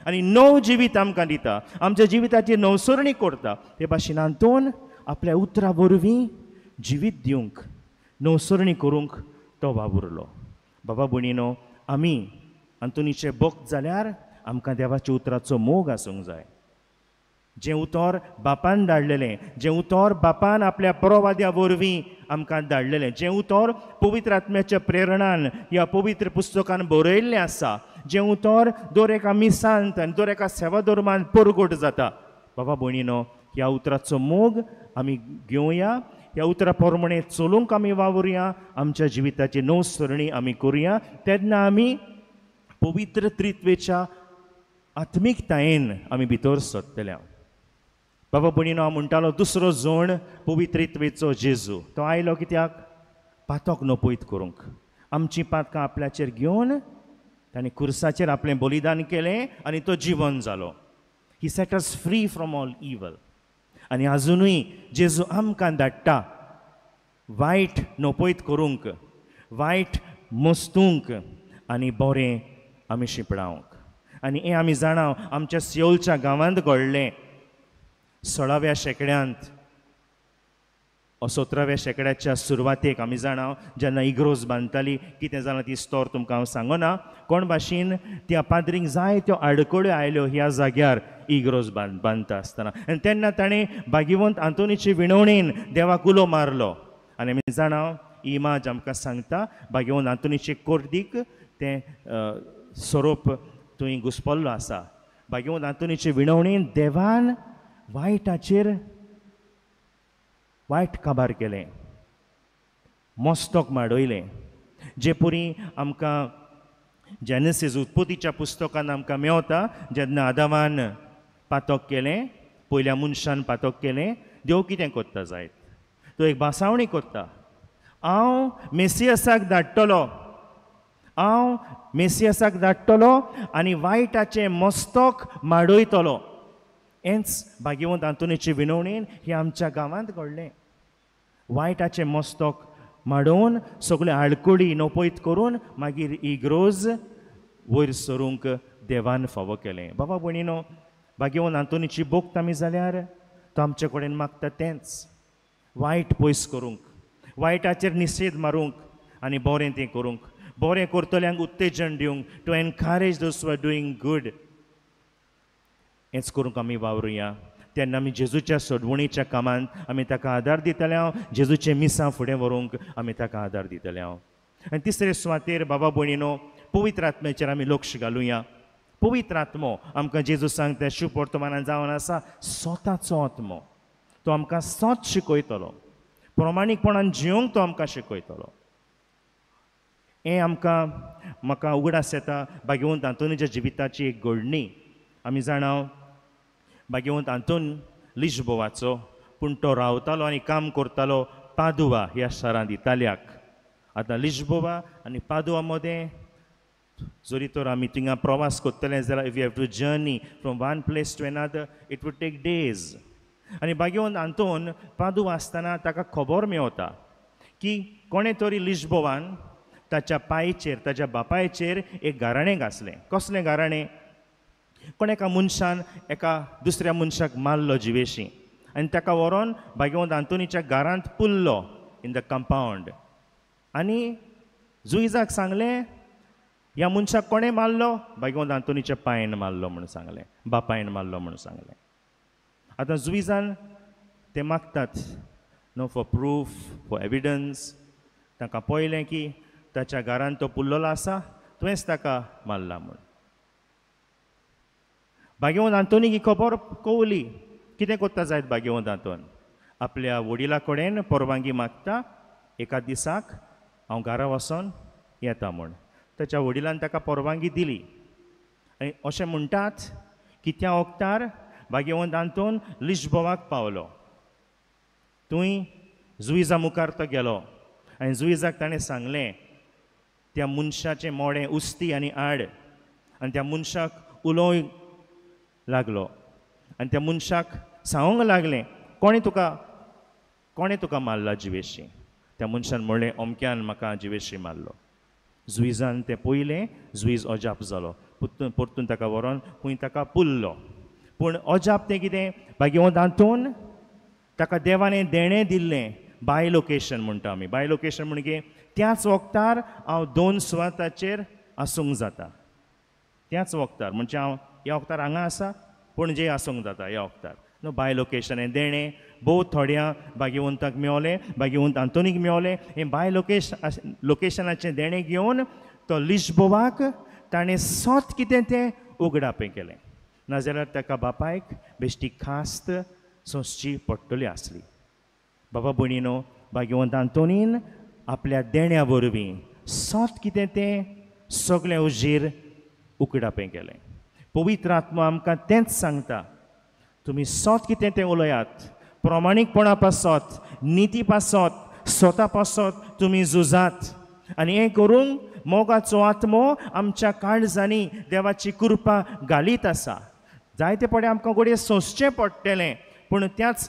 आनी नव जिवीत आमकां दिता, आमच्या जिविताची नवसरणी करता, ते भाशेन आंतोन आपल्या उतरा वरवीं जिवीत दिवंक, नवसरणी करूंक तो वावुरलो. बाबा भयणीनो, आमी आंतोनीचे भक्त जाल्यार आमकां देवाच्या उतराचो मोग आसूंक जाय. जें उतर बापान धाडलेलें, जें उतर बापान आपल्या प्रवाद्या वरवीं आमकां धाडलेलें, जें उतर पवित्र आत्म्याच्या प्रेरणान ह्या पवित्र पुस्तकान बरयल्लें आसा, जें उतर दर एका मिसांत आनी दर एका सेवा धर्मान परगट जाता. बाबा भयणीनो, ह्या उतराचो मोग आमी घेवया, ह्या उतरा प्रमाणे चलूंक आमी वावुरया, आमच्या जिविताची नवसरणी आमी करुया. तेन्ना आमी पवित्र त्रित्वेच्या आत्मिकतायेन आमी भितर सरतले. बाबा भयणीनो, हांव म्हणटालो दुसरो जोण पवित्रित्वेचो जेजू. तो आयलो कित्याक? पातक नपयत करूंक. आमची पातकां आपल्याचेर घेवन ताणें कुर्साचेर आपलें बलिदान केलें आनी तो जिवन जालो. He set us free from all evil. आनी आजुनूय जेजू आमकां धाडटा वायट नपयत करूंक, वायट मस्तूंक आनी बरें आमी शिपडावंक. आनी हें आमी जाणाव आमच्या सियोलच्या गांवांत घडलें. 16व्या शेंकड्यांत, 17व्या शेंकड्याच्या सुरवातेक आमी जाणाव जेन्ना इग्रोज बांदताली, कितें जालां ती स्टोर तुमकां हांव सांगना. कोण भाशेन त्या पाद्रींक जायत्यो आडखळ्यो आयल्यो ह्या जाग्यार इग्रोज बांदता आसतना. आनी तेन्ना ताणें भाग्यवंत आंतोनीचे विणवणेन देवाक उलो मारलो. आनी आमी जाणाव ही इमाज आमकां सांगता भाग्यवंत आंतोनीचे कोर्दीक तें सोरोप थंय घुस्पल्लो आसा. भाग्यवंत आंतोनीचे विणवणेन देवान वायटाचेर वायट काबार केलें, मस्तक माडयलें. जे परी आमकां जेनेसीस उत्पत्तीच्या पुस्तकान आमकां मेवता, जेन्ना आदामान पातक केलें, पयल्या मनशान पातक केलें, देव कितें कोत्ता जायत तो एक भासावणी कोत्ता हांव मेसियसाक धाडटलो हांव मेसियसाक धाडटलो आनी वायटाचें मस्तक माडयतलो हेंच भाग्यवंत आंतोनीचे विनवणेन हें आमच्या गांवांत घडलें वायटाचें मस्तक माडोवन सगळे आडकोडी नोपयत करून मागीर इग्रोज वयर सरूंक देवान फावो केलें बाबा भयणीनो भाग्यवंत आंतोनीची बोक्त आमी जाल्यार तो आमचे कडेन मागता तेंच वायट पयस करूंक वायटाचेर निशेध मारूंक आनी बरें तें करूंक बरें करतल्यांक उत्तेजन दिवंक to encourage those who are doing good हेंच करूंक आमी वावरुया तेन्ना आमी जेजूच्या सोडवणीच्या कामांत आमी ताका आदार दितले हांव जेजूचे मिसां फुडें व्हरूंक आमी ताका आदार दितले हांव आनी तिसरे सुवातेर बाबा भयणीनो पवित्र आत्म्याचेर आमी लक्ष घालुया पवित्र आत्मो आमकां जेजू सांगता शुभ वर्तमानांत जावन आसा स्वताचो आत्मो तो आमकां सत शिकयतलो प्रमाणीकपणान जियोंक तो आमकां शिकयतलो हें आमकां म्हाका उगडास येता भाग्यवंत आंतोनीच्या जिविताची एक घडणी आमी जाणाव भाग्यवंत आंतोन लिस्बोवाचो पूण तो रावतालो आनी काम करतालो पादुवा ह्या शारांत इतालियाक आतां लिस्बोवा आनी पादुवा मदें जरी तर आमी थिंगा प्रवास करतले जाल्यार if you have to journey from one place to another it would take days आनी भाग्यवंत आंतोन पादुवा आसतना ताका खबर मेवता की कोणे तरी लिस्बोवान ताच्या पांयचेर ताच्या बापायचेर एक गाराणें घातलें कसलें गाराणें कोण एका मनशान एका दुसऱ्या मनशाक मारलो जिवेशी आनी ताका व्हरोन भाग्यवंत आंतोनीच्या घरांत पुल्लो इन द कंपावंड आनी जुईजाक सांगलें ह्या मनशाक कोणें मारलो भाग्यवंत आंतोनीच्या पांयन मारलो म्हणून सांगलें बापायन मारलो म्हणून सांगलें आतां जुईजान ते मागतात नो फॉर प्रूफ फॉर एविडन्स ताका पळयलें की ताच्या घरांत तो पुल्लोलो आसा तुवेंच ताका मारला म्हूण भाग्यवंत आंतोनीक ही खबर कवली कितें कोत्ता जायत भाग्यवंत आंतोन आपल्या वडिला कडेन परवानगी मागता एका दिसाक हांव घरा वचोन येता म्हूण ताच्या वडिलान ताका परवानगी दिली आनी अशें म्हणटात की त्या वक्तार भाग्यवंत आंतोन लिस्बोवाक पावलो थंय जुईजा मुखार तो गेलो आनी जुईजाक ताणें सांगलें त्या मनशाचें मोडें उस्ती आनी आड आनी त्या मनशाक उलोवंक लागलो आनी त्या मनशाक सांगूंक लागलें कोणें तुका मारला जिवेशी त्या मनशान म्हणलें अमक्यान म्हाका जिवेशी मारलो जुईजान तें पयलें जुईज अजाप जालो परतून ताका व्हरोन खंय ताका पुल्लो पूण अजाप तें कितें भाग्यवंत आंतोन ताका देवान देणें दिल्लें बाय लोकेशन म्हणटा आमी बाय लोकेशन म्हणजे त्याच वक्तार हांव 2 सुवाताचेर आसूंक जाता त्याच वक्तार म्हणजे हांव ह्या वक्तार हांगा आसा पणजे आसूंक जाता ह्या वक्तार नो बाय लोकेशन हें देणें भोव थोड्या भाग्यवंताक मेवलें भाग्यवंत आंतोनीक मेवलें हें बाय लोकेशनाचें देणें घेवन तो लिस्बोवाक ताणें सोत कितें तें उगडापें केलें नाजाल्यार ताका बापायक बेश्टी खास्त सोंसची पडटली आसली बाबा भयणीनो भाग्यवंत आंतोनीन आपल्या देण्या वरवीं सोत कितें तें सगळें उजीर उगडापें केलें पवित्र आत्मा आमकां तेंच सांगता तुमी सोत कितें तें उलयात प्रमाणीकपणा पासत निती पासत स्वता पासत तुमी झुजात आनी हें करूंक मोगाचो आत्मो आमच्या काळजांनी देवाची कृपा घालीत आसा जायते पडे आमकां घडये सोंसचें पडटलें पूण त्याच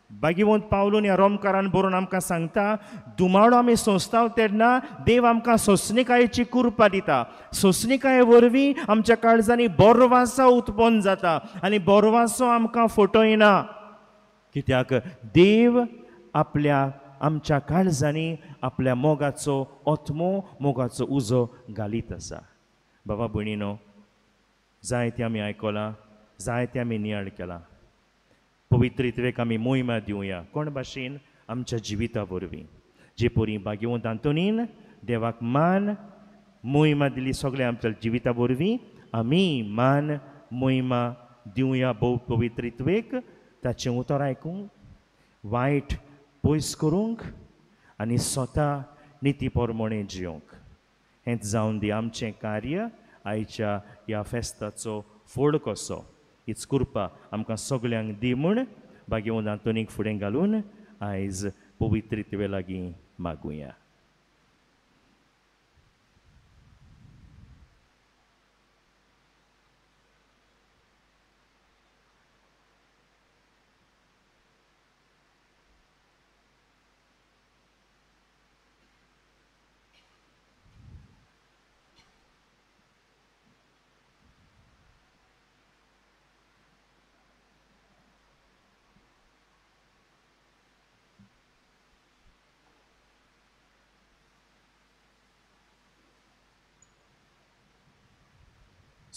भाग्यवंत पावलून ह्या रोमकारान बरोवन आमकां सांगता दुमाळो आमी सोंसता तेन्ना देव आमकां सोंसणीकायेची कृपा दिता सोंसणीकाये वरवीं आमच्या काळजांनी बोरवासो उत्पन्न जाता आनी बोरवासो आमकां फटयना कित्याक देव आपल्या आमच्या काळजांनी आपल्या मोगाचो आत्मो मोगाचो उजो घालीत आसा बाबा भयणीनो जायते आमी आयकलां जायते आमी नियाळ केलां पवित्रित्वेक आमी मोहिमा दिवया कोण भाशेन आमच्या जिविता वरवीं जे परी भाग्यवंत आंतोनीन देवाक मान मोहिमा दिली सगळ्या आमच्या जिविता वरवीं आमी मान मोहिमा दिवया भोव पवित्रित्वेक ताचें उतर आयकूंक वायट पयस करूंक आनी स्वता निती पोरमोणें जियोंक हेंच जावन दी आमचें कार्य आयच्या ह्या फेस्ताचो फळ कसो हीच कृपा आमकां सगळ्यांक दी म्हूण बागेवन आंतोनीक फुडें घालून आयज पवित्रित्वे लागीं मागुया.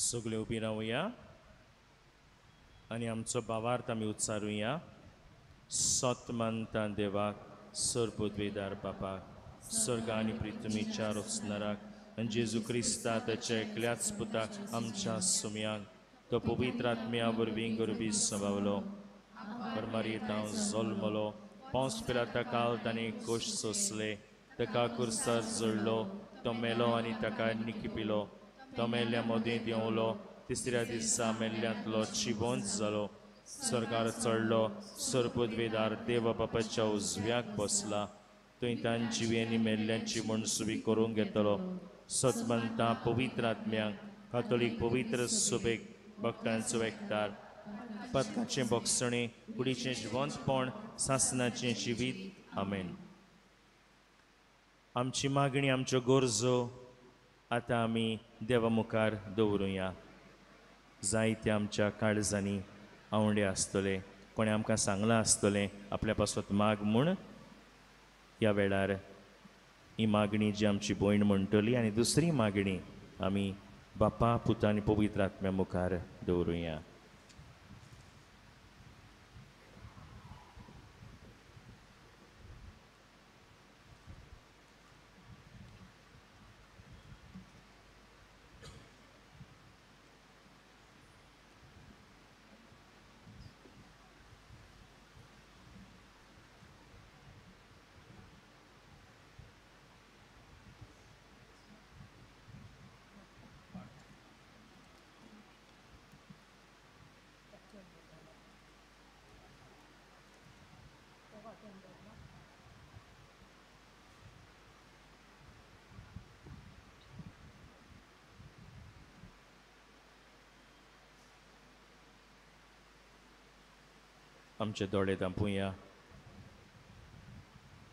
सगळे उबी रावया आनी आमचो भावार्थ आमी उच्चारुया. सतमंता देवाक सर्पोद्वेदार बापाक स्वर्ग आनी पृथ्वीच्या रचणाराक आनी जेजू क्रिस्ता ताच्या एकल्याच पुताक आमच्या सुमयाक तो पवित्र आत्म्या वरवीं गरबी सभावलो परमारितां जल्मलो पोंस पिलाता काल ताणें कोश सोंसले ताका कुर्सार जळलो तो मेलो आनी ताका निखिपिलो तो मेल्ल्या मोदें देंवलो तिसऱ्या दिसा मेल्ल्यांतलो जिवंत जालो स्वर्गार चडलो सर्पोद्वेदार देव बापाच्या उजव्याक बसला थंय तान जिवेनी मेल्ल्यांची मनसुबी करूंक घेतलो. सतमंता पवित्र आत्म्यांक कातोलीक पवित्र सुबेक भक्तांचो एकठार पथकाचें भोगसणें कुडीचें जिवंतपण सासणाचें जिवीत आमेन. आमची मागणी आमच्यो गरजो आतां आमी देवा मुखार दवरुया. जायते आमच्या काळजांनी आवंडे आसतले कोणें आमकां सांगलां आसतलें आपल्या पासत माग म्हूण. ह्या वेळार ही मागणी जी आमची भयण म्हणटली आनी दुसरी मागणी आमी बापा पुता आनी पवित्र आत्म्या मुखार दवरुया. आमचे दोळे धांपूया.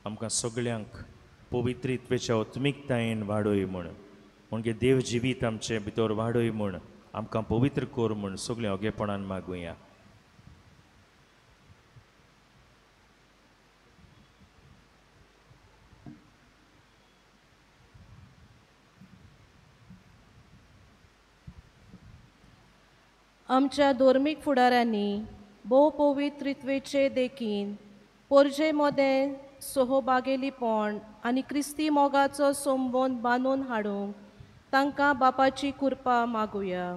आमकां सगळ्यांक पवित्रित्वेच्या ओत्मिकतायेन वाडोय म्हूण म्हणजे देव जिवीत आमचे भितर वाडोय म्हूण आमकां पवित्र कोर म्हूण सगळें ओगेपणान मागुया. आमच्या धर्मीक फुडाऱ्यांनी भोव पवित्रित्वेचे देखीन पोरजे मोदें सोहबागेलीपण आनी क्रिस्ती मोगाचो संबंद बांदून हाडूंक तांकां बापाची कृपा मागुया.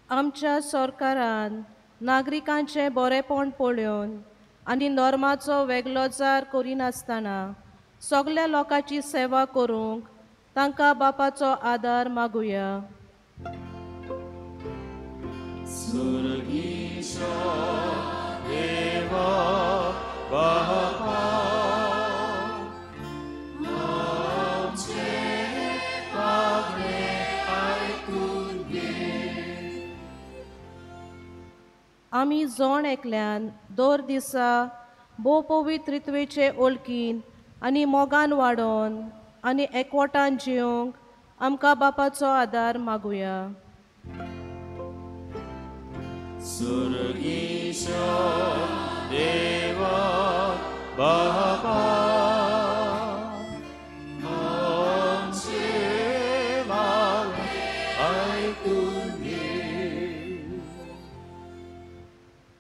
आमच्या सरकारान नागरिकांचें बरेपण पळोवन आनी नॉर्माचो वेगळोजार करिनासतना सगळ्या लोकांची सेवा करूंक तांकां बापाचो आदार मागुया. आमी जोण एकल्यान दर दिसा भोव पवित्रित्वेचे ओळखीन आनी मोगान वाडोवन आनी एकवटान जिवंक आमकां बापाचो आदार मागुया.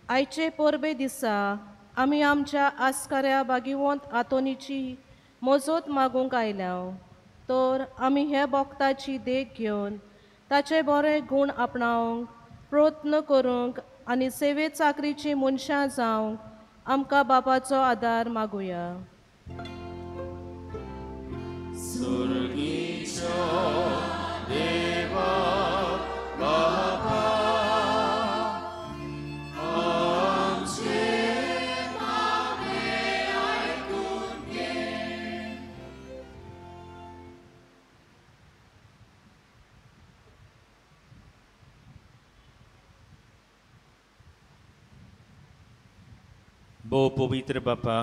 आयचे परबे दिसा आमी आमच्या आस्काऱ्या भागिवंत आतोनीची मजत मागूंक आयल्या तर आमी हे भक्ताची देख घेवन ताचे बरे गूण आपणावंक प्रयत्न करूंक आनी सेवे चाकरीची मनशां जावंक आमकां बापाचो आदार मागुया. भोव पवित्र बापा,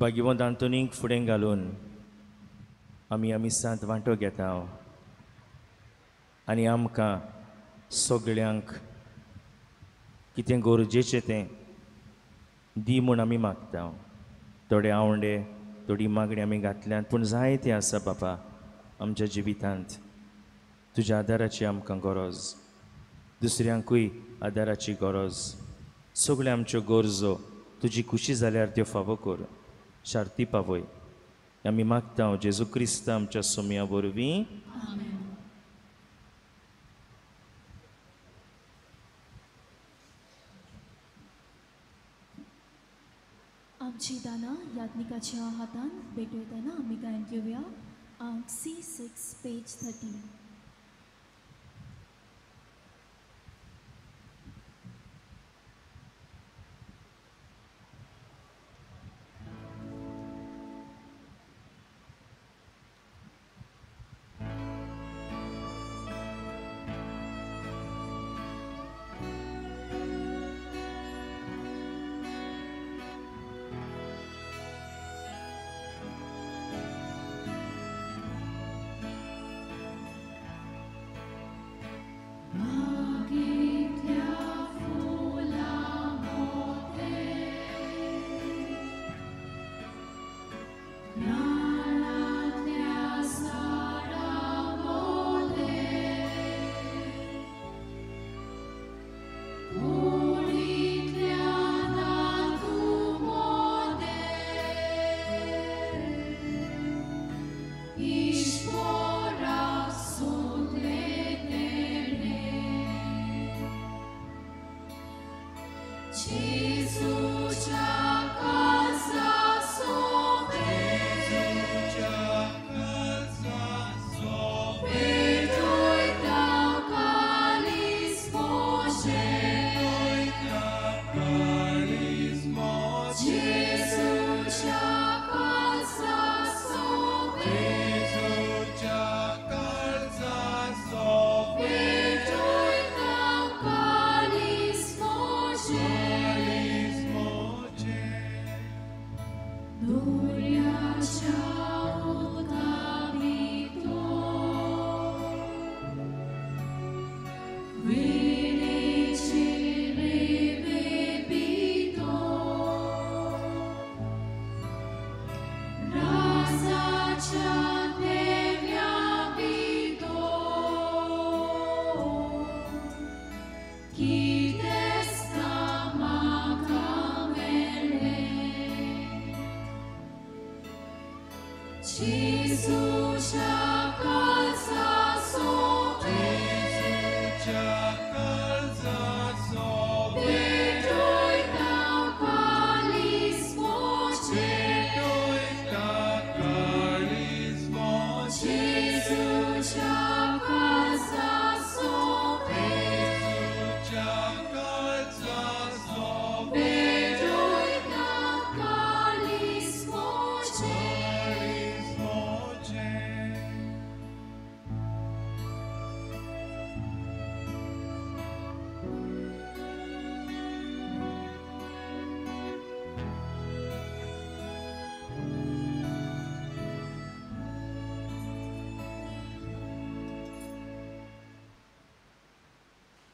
भाग्यवंत आंतोनीक फुडें घालून आमी सांत वांटो घेता आनी आमकां सगळ्यांक कितें गरजेचें तें दी म्हूण आमी मागता. थोडे आवंडे थोडी मागणी आमी घातल्यात, पूण जायते आसा बापा आमच्या जिवितांत तुज्या आदाराची आमकां गरज, दुसऱ्यांकूय आदाराची गरज. सगळ्यो आमच्यो गरजो तुजी खुशी जाल्यार त्यो फावो कर, शार्ती पावय. आमी मागता जेजू क्रिस्त आमच्या सोम्या वरवीं. आमची दाना याज्ञिकाच्या हातान भेटयतना आमी गायन घेवया C6 पेज 13.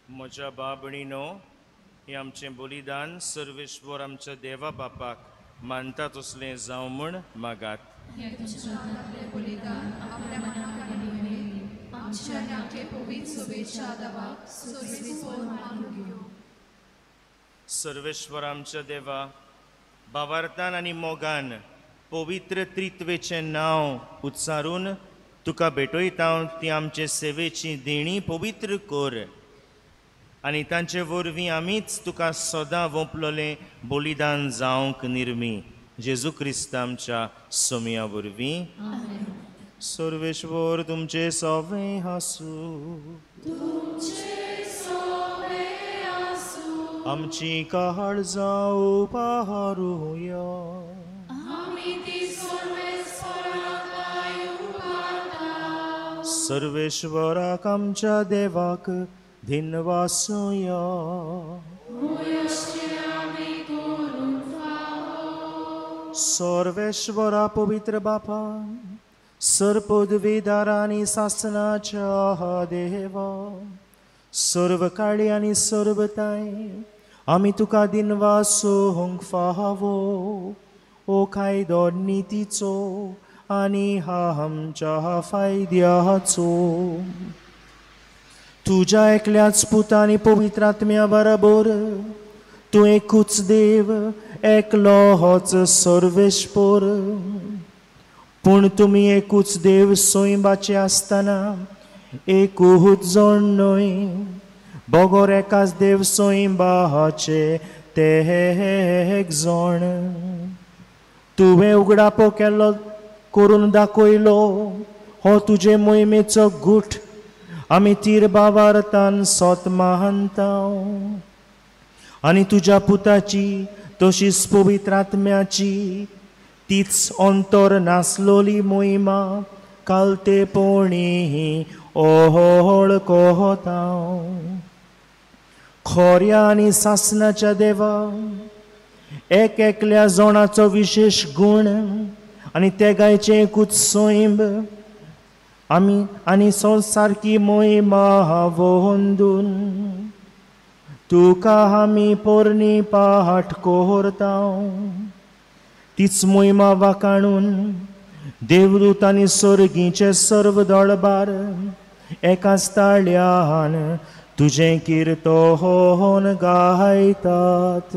म्हज्या बाबणीनो, हे आमचें बलिदान सर्वेश्वर आमच्या देवा बापाक मानता तसलें जावं म्हूण मागात. सर्वेश्वर आमच्या देवा, भावार्थान आनी मोगान पवित्र त्रित्वेचें नांव उच्चारून तुका भेटयता ती आमचे सेवेची देणी पवित्र कर आनी तांचे वरवीं आमीच तुका सदां वोंपलोलें बलिदान जावंक निर्मी जेजू क्रिस्त आमच्या सोमया वरवीं सर्वेश्वर तुमचे सवें हासूं आमची काळजां पाहारुया सर्वेश्वराक आमच्या देवाक धिनवासुया सर्वेश्वरा पवित्र बापा सर्पदवेदार आनी सासनाच्या देवा सर्व काळी आनी सर्वताय आमी तुका दिनवासोंक फावो ओ कायदो नितीचो आनी आमच्या फायद्याचो तुझ्या एकल्याच पुतानी पवित्र आत्म्या बरोबर तू एकूच देव एकलो होच सर्वेश्वर पूण तुमी एकूच देव सोयंबाचे आसतना एकूच जण न्हय बोगोर एकाच देव सोयंबाचे ते एक जण तुवें उगडापो केल्लो करून दाखयलो हो तुजे मोहिमेचो गुठ आमी तीर बावारतान सोत मानता आनी तुज्या पुताची तशीच पवित्र आत्म्याची तीच अंतर नासलोली मोहिमा कालतेपणी ओहळ कोहता खोऱ्या आनी सासनाच्या देवा एक एकल्या जोणाचो विशेष गुण आनी ते गायचे एकूच सोयंब आमी आनी संसारकी मोहिमा वोंदून तुका आमी पोरणी पाठ कोरता तीच मोहिमा वाकाणून देवदूत आनी सर्गीचे सर्व दळबार एकाच ताळ्यान तुजें किर्तन गायतात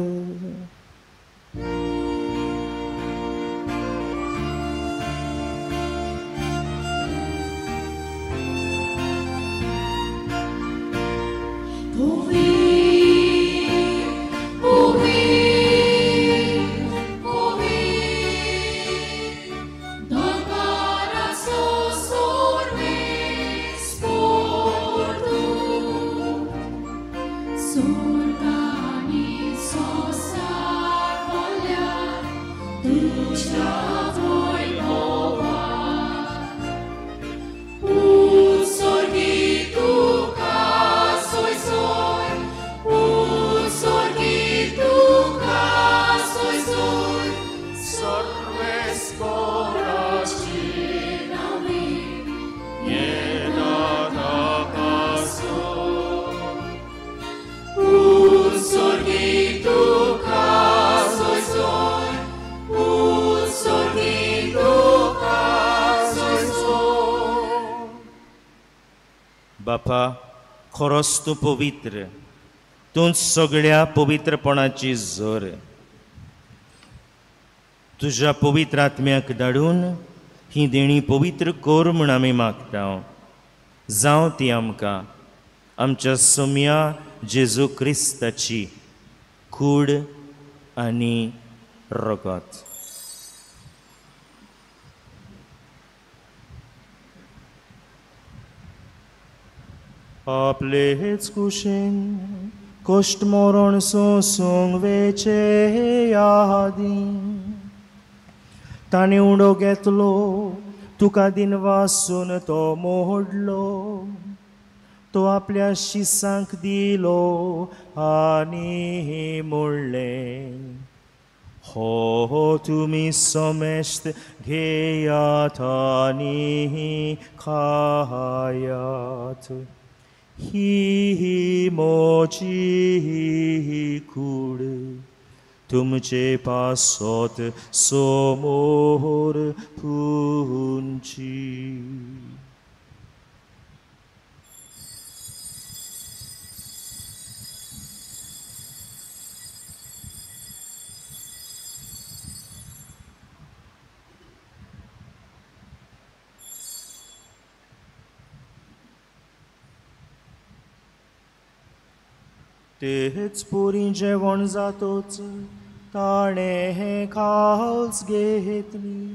बापा खरोच तूं पवित्र तूंच सगळ्या पवित्रपणाची जोर तुज्या पवित्र आत्म्याक धाडून ही देणी पवित्र कोर म्हूण आमी मागता जावं ती आमकां आमच्या सोम्या जेजू क्रिस्ताची कूड आनी रगत आपलेच कुशेन कश्ट मरण सोसूंक वेचे यादी ताणें उडो घेतलो तुका दिन वासून तो मोडलो तो आपल्या शिसांक दिलो आनी म्हणलें हो तुमी समेस्त घेयात आनी खायात ही मोची कूड तुमचे पासोत समोर पुंची तेच पुरी जेवण जातोच ताणे हे खास घेतली.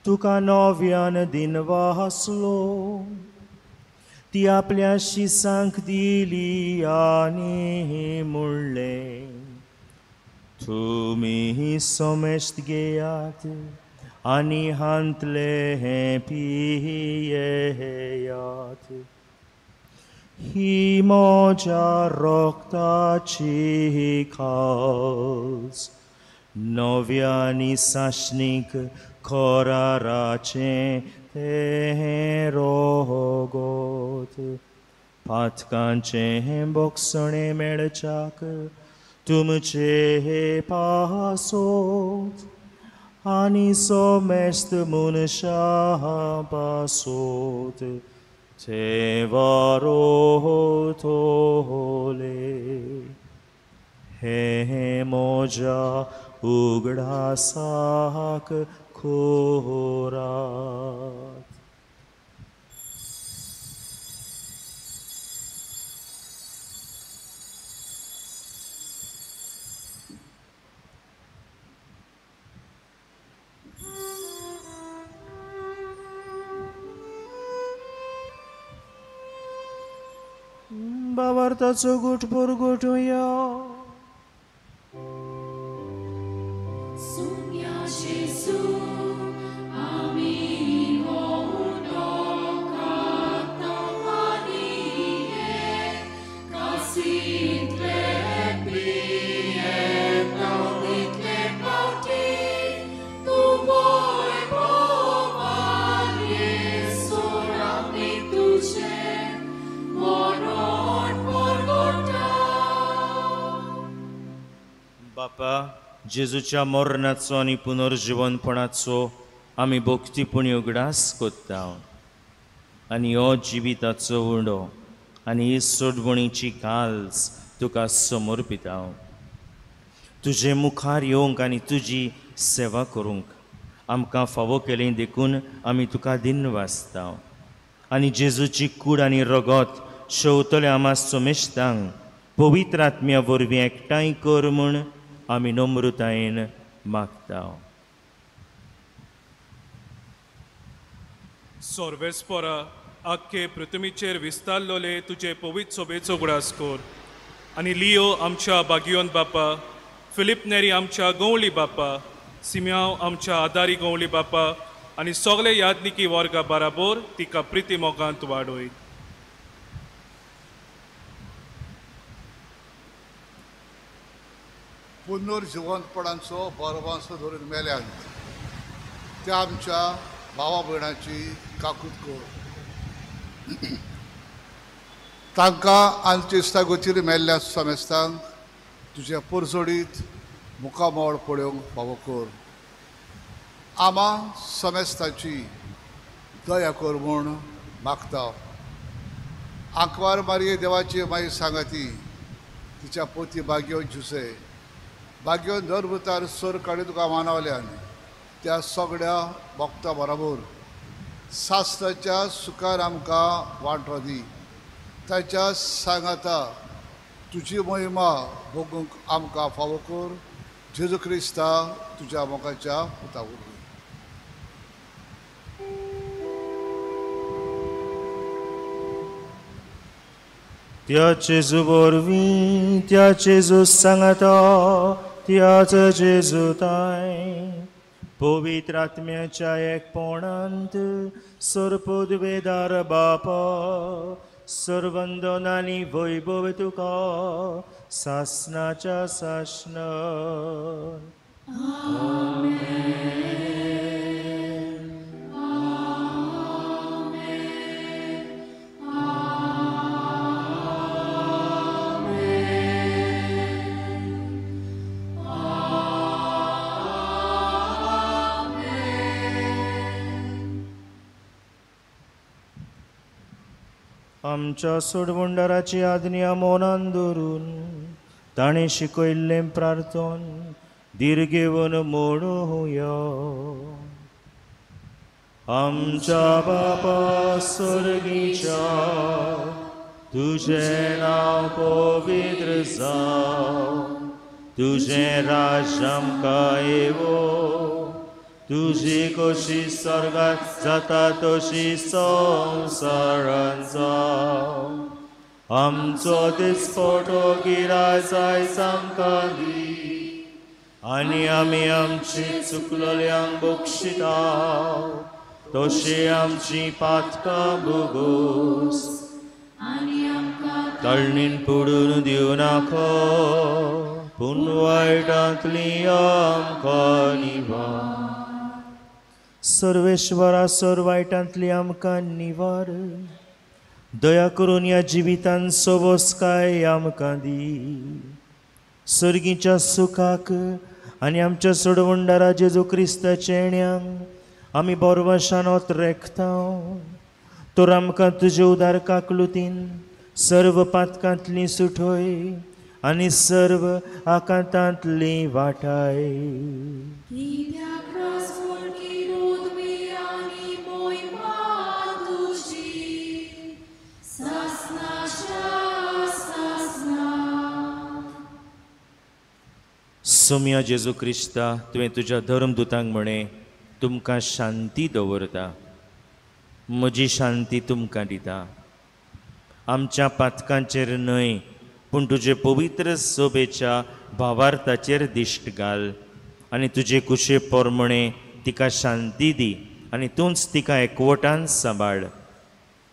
तुका नव्यान दिन वासलो ती आपल्या शिसांक दिली आनी म्हणलें, तुमी सोमेस्त घेयात आनी हांतले हे पियेयात. ही म्हज्या रोगताची खास नव्यानी साशनीक खोराराचें तें रोगोत. पातकांचें बोगसणें मेळच्याक तुमचे पासोत आनी सोमेस्त मनशां पासोत ते वारोतोले. हे म्हज्या उगडासाक खोरात. बावार्थाचो गुटपूर गुटुया. Sunya Jesu, ami hono kata maniye, kasit lepi etaulit lepauti, tu boy povali sorami tuche, monon porgota. बापा, जेजूच्या मरणाचो आनी पुनर्जीवनपणाचो आमी भक्तीपणी उगडास कोत्ता आनी हो जिविताचो उंडो आनी ही सोडवणीची काल्स तुका समर्पिता. तुजे मुखार येवंक आनी तुजी सेवा करूंक आमकां फावो केलें देखून आमी तुका दिन वाजता. आनी जेजूची कूड आनी रगत शेवतले आमा सोमेश्तांक पवित्र आत्म्या वरवीं एकठांय कर म्हूण आमी नम्रतायेन मागता. सोर्वेस्पोरा आख्खे पृथ्वीचेर विस्तारलोले तुजे पवित्र सोबेचो उगडास कोर. आनी लियो आमच्या बागियोन बापा, फिलिप नेरी आमच्या गवळी बापा, सिम्याव आमच्या आदारी गवळी बापा आनी सगळे यादनिकी वर्गा बराबर तिका प्रिती मोगांत वाडोय. पुनर्जीवनपणांचो बरोबासो धरून मेल्यान त्या आमच्या भावा भयणाची काकूत कर. तांकां आंतरिस्तागोतीर मेल्ल्या समेस्तांक तुज्या परसोडीत मुखामोळ पळोवंक फावो कर. आमा समेस्ताची दया कर म्हूण मागता. आंकवार मारये देवाची माई सांगाती तिच्या पोती बागयो जुसे बागयोन धर्मतार सर काडी तुका मानवल्यान त्या सगळ्या भक्तां बरोबर सास्त्राच्या सुखार आमकां वांटो दी. ताच्या सांगाता तुजी महिमा भोगूंक आमकां फावो कर. जेजू क्रिस्ता तुज्या मोगाच्या पुता वरवीं. त्या जेजू वरवीं त्या जेजू सांगाता त्याच जेजूताय पवित्र आत्म्याच्या एकपणांत सर्पदवेदार बापा सर्वंदन आनी वैभव तुका सासनाच्या सासनान. आमच्या सोडवंडाराची आज्ञा मोनान धरून ताणें शिकयल्लें प्रार्थन दीर्घेवन म्हणुया. आमच्या बापा स्वर्गीच्या तुझे नाव पवित्र जाव, तुझे राज आमकां येवो, तुझी कशी स्वर्गात जाता तशी संवसारांत जाव. आमचो दिसपटो गिराय आयज आमकां दी, आनी आमी आमची चुकलोल्यांक बक्षिताव, तशी आमची पातकां भोगोस, तळणीन पडून दिवं नाका, पूण वायटांतली आमकां निवार. सर्वेश्वरा सर वायटांतली आमकां निवार, दया करून ह्या जिवितान सोबोसकाय आमकां दी. सर्गीच्या सुखाक आनी आमच्या सोडवंडारा जेजू क्रिस्ताचे येण्याक आमी बोरवशानोत रेखताव. तर आमकां तुजे उदार काकलुतीन सर्व पातकांतली सुटोय आनी सर्व आकांतांतली वाटाय. सोम्या जेजू क्रिस्ता, तुवें तुज्या धर्मदुतांक म्हणे तुमकां शांती दवरता, म्हजी शांती तुमकां दिता. आमच्या पातकांचेर न्हय पूण तुजे पवित्र सोबेच्या भावार्थाचेर दिश्ट घाल आनी तुजे कुशे पोरमणे तिका शांती दी आनी तूंच तिका एकवटान सांबाळ,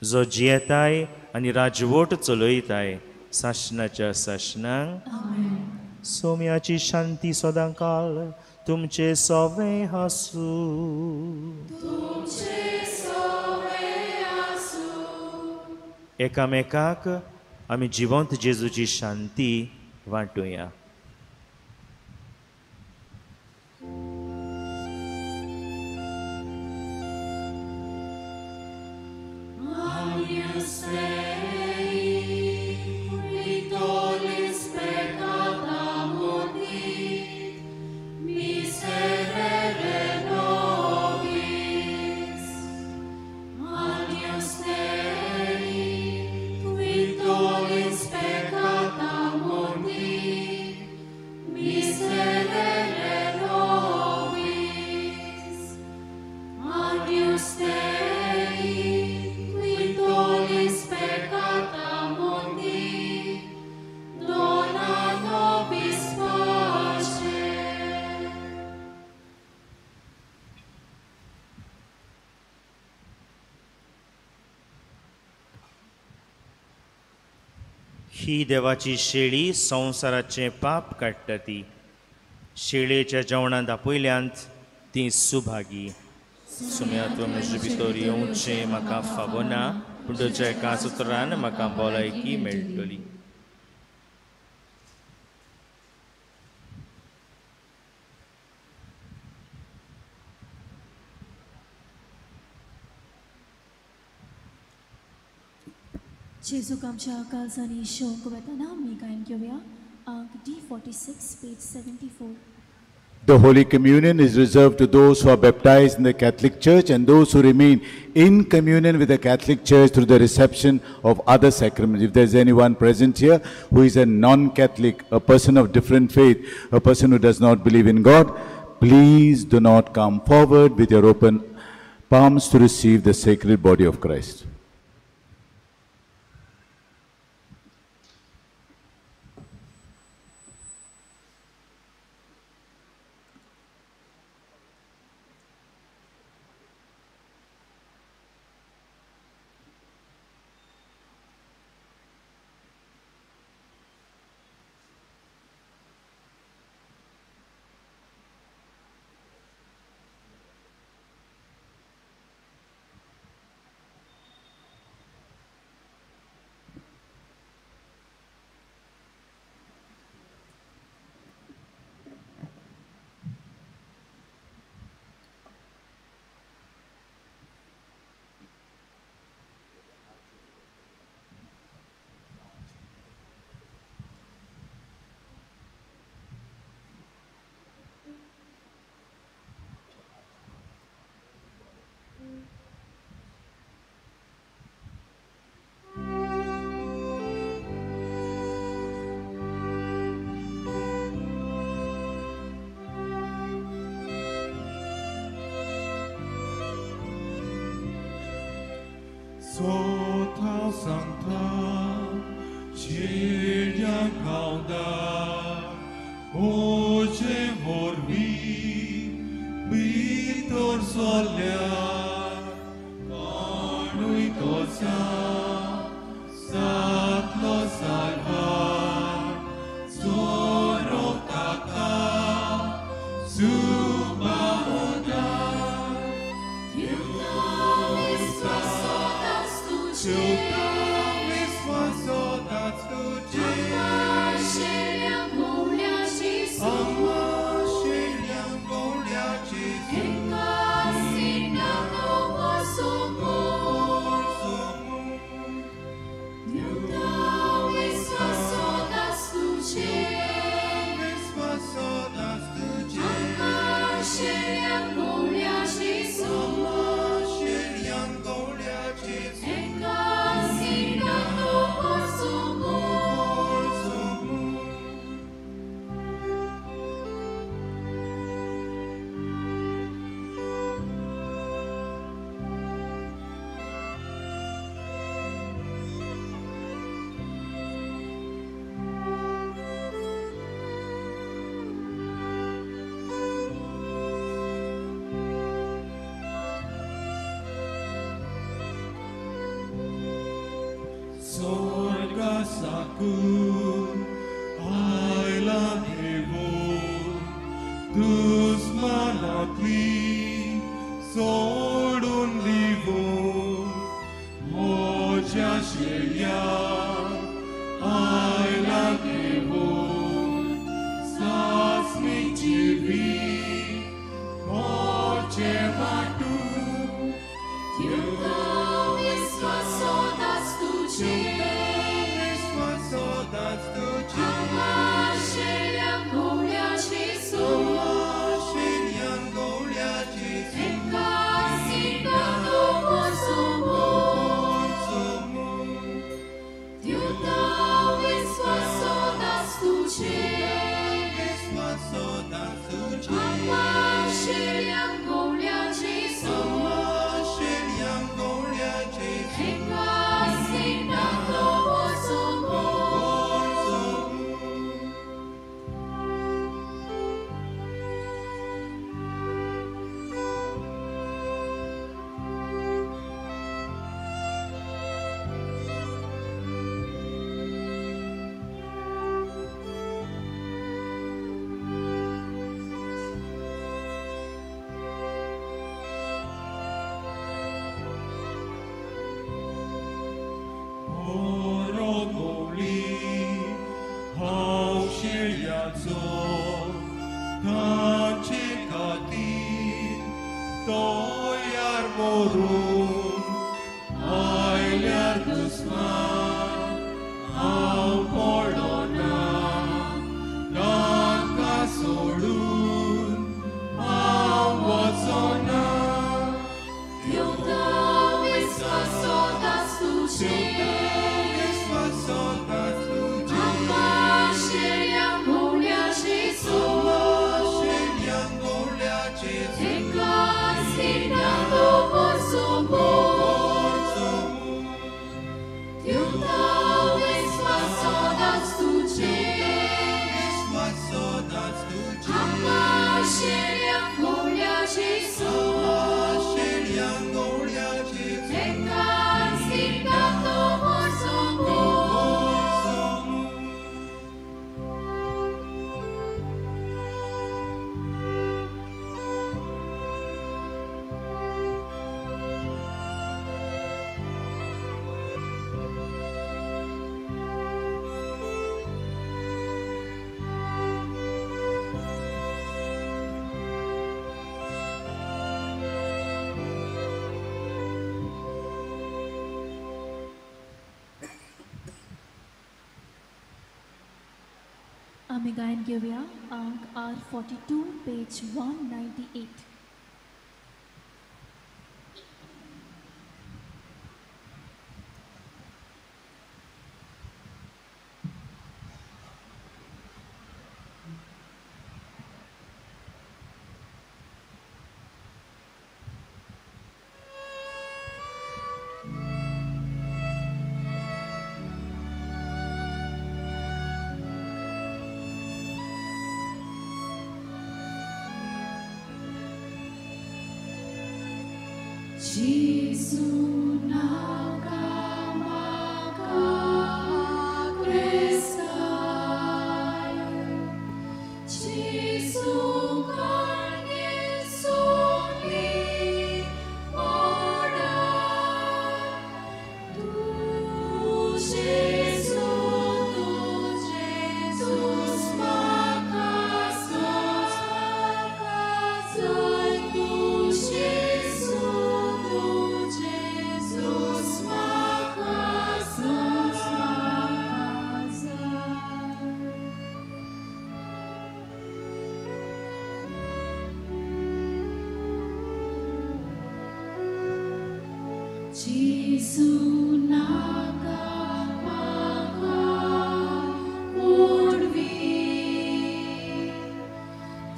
जो जियेताय आनी राजवट चलयताय साशनाच्या साशनांक. सोम्याची शांती सदांकाल तुमचे सोवे हासू. एकामेकाक आमी जिवंत जेजूची शांती वांटुया. ही देवाची शेळी संवसाराचें पाप काडटा ती. शेळयेच्या जेवणांत आपयल्यांत ती सुभागी. सुम्या तूं म्हजे भितर येवचें म्हाका फावो ना, पूण तुज्या एकाच उतरान म्हाका भलायकी मेळटली. जेजूक आमच्या काळजांनी शोक वेतना आमी गायन घेवया अंक D46 page 74. The Holy Communion is reserved to those who are baptized in the Catholic Church and those who remain in communion with the Catholic Church through the reception of other sacraments. If there is anyone present here who is a non-Catholic, a person of different faith, a person who does not believe in God, please do not come forward with your open palms to receive the sacred body of Christ. 소타 상타 실량 가운다 오제 vorbi viitor solea anui tosa satlo salvar sorotaka subahoda Sorgasaku Aila Devo Dusmanatli Sordun Livo Moja Shelia Aila Devo Sasmi Chivi Moche Matu आम्ही गायन घेऊया अंक R42 page 198. Jesu naga maga kreskai, Jesu karne soli ora, tu Jesu Jesu naga maga urvi,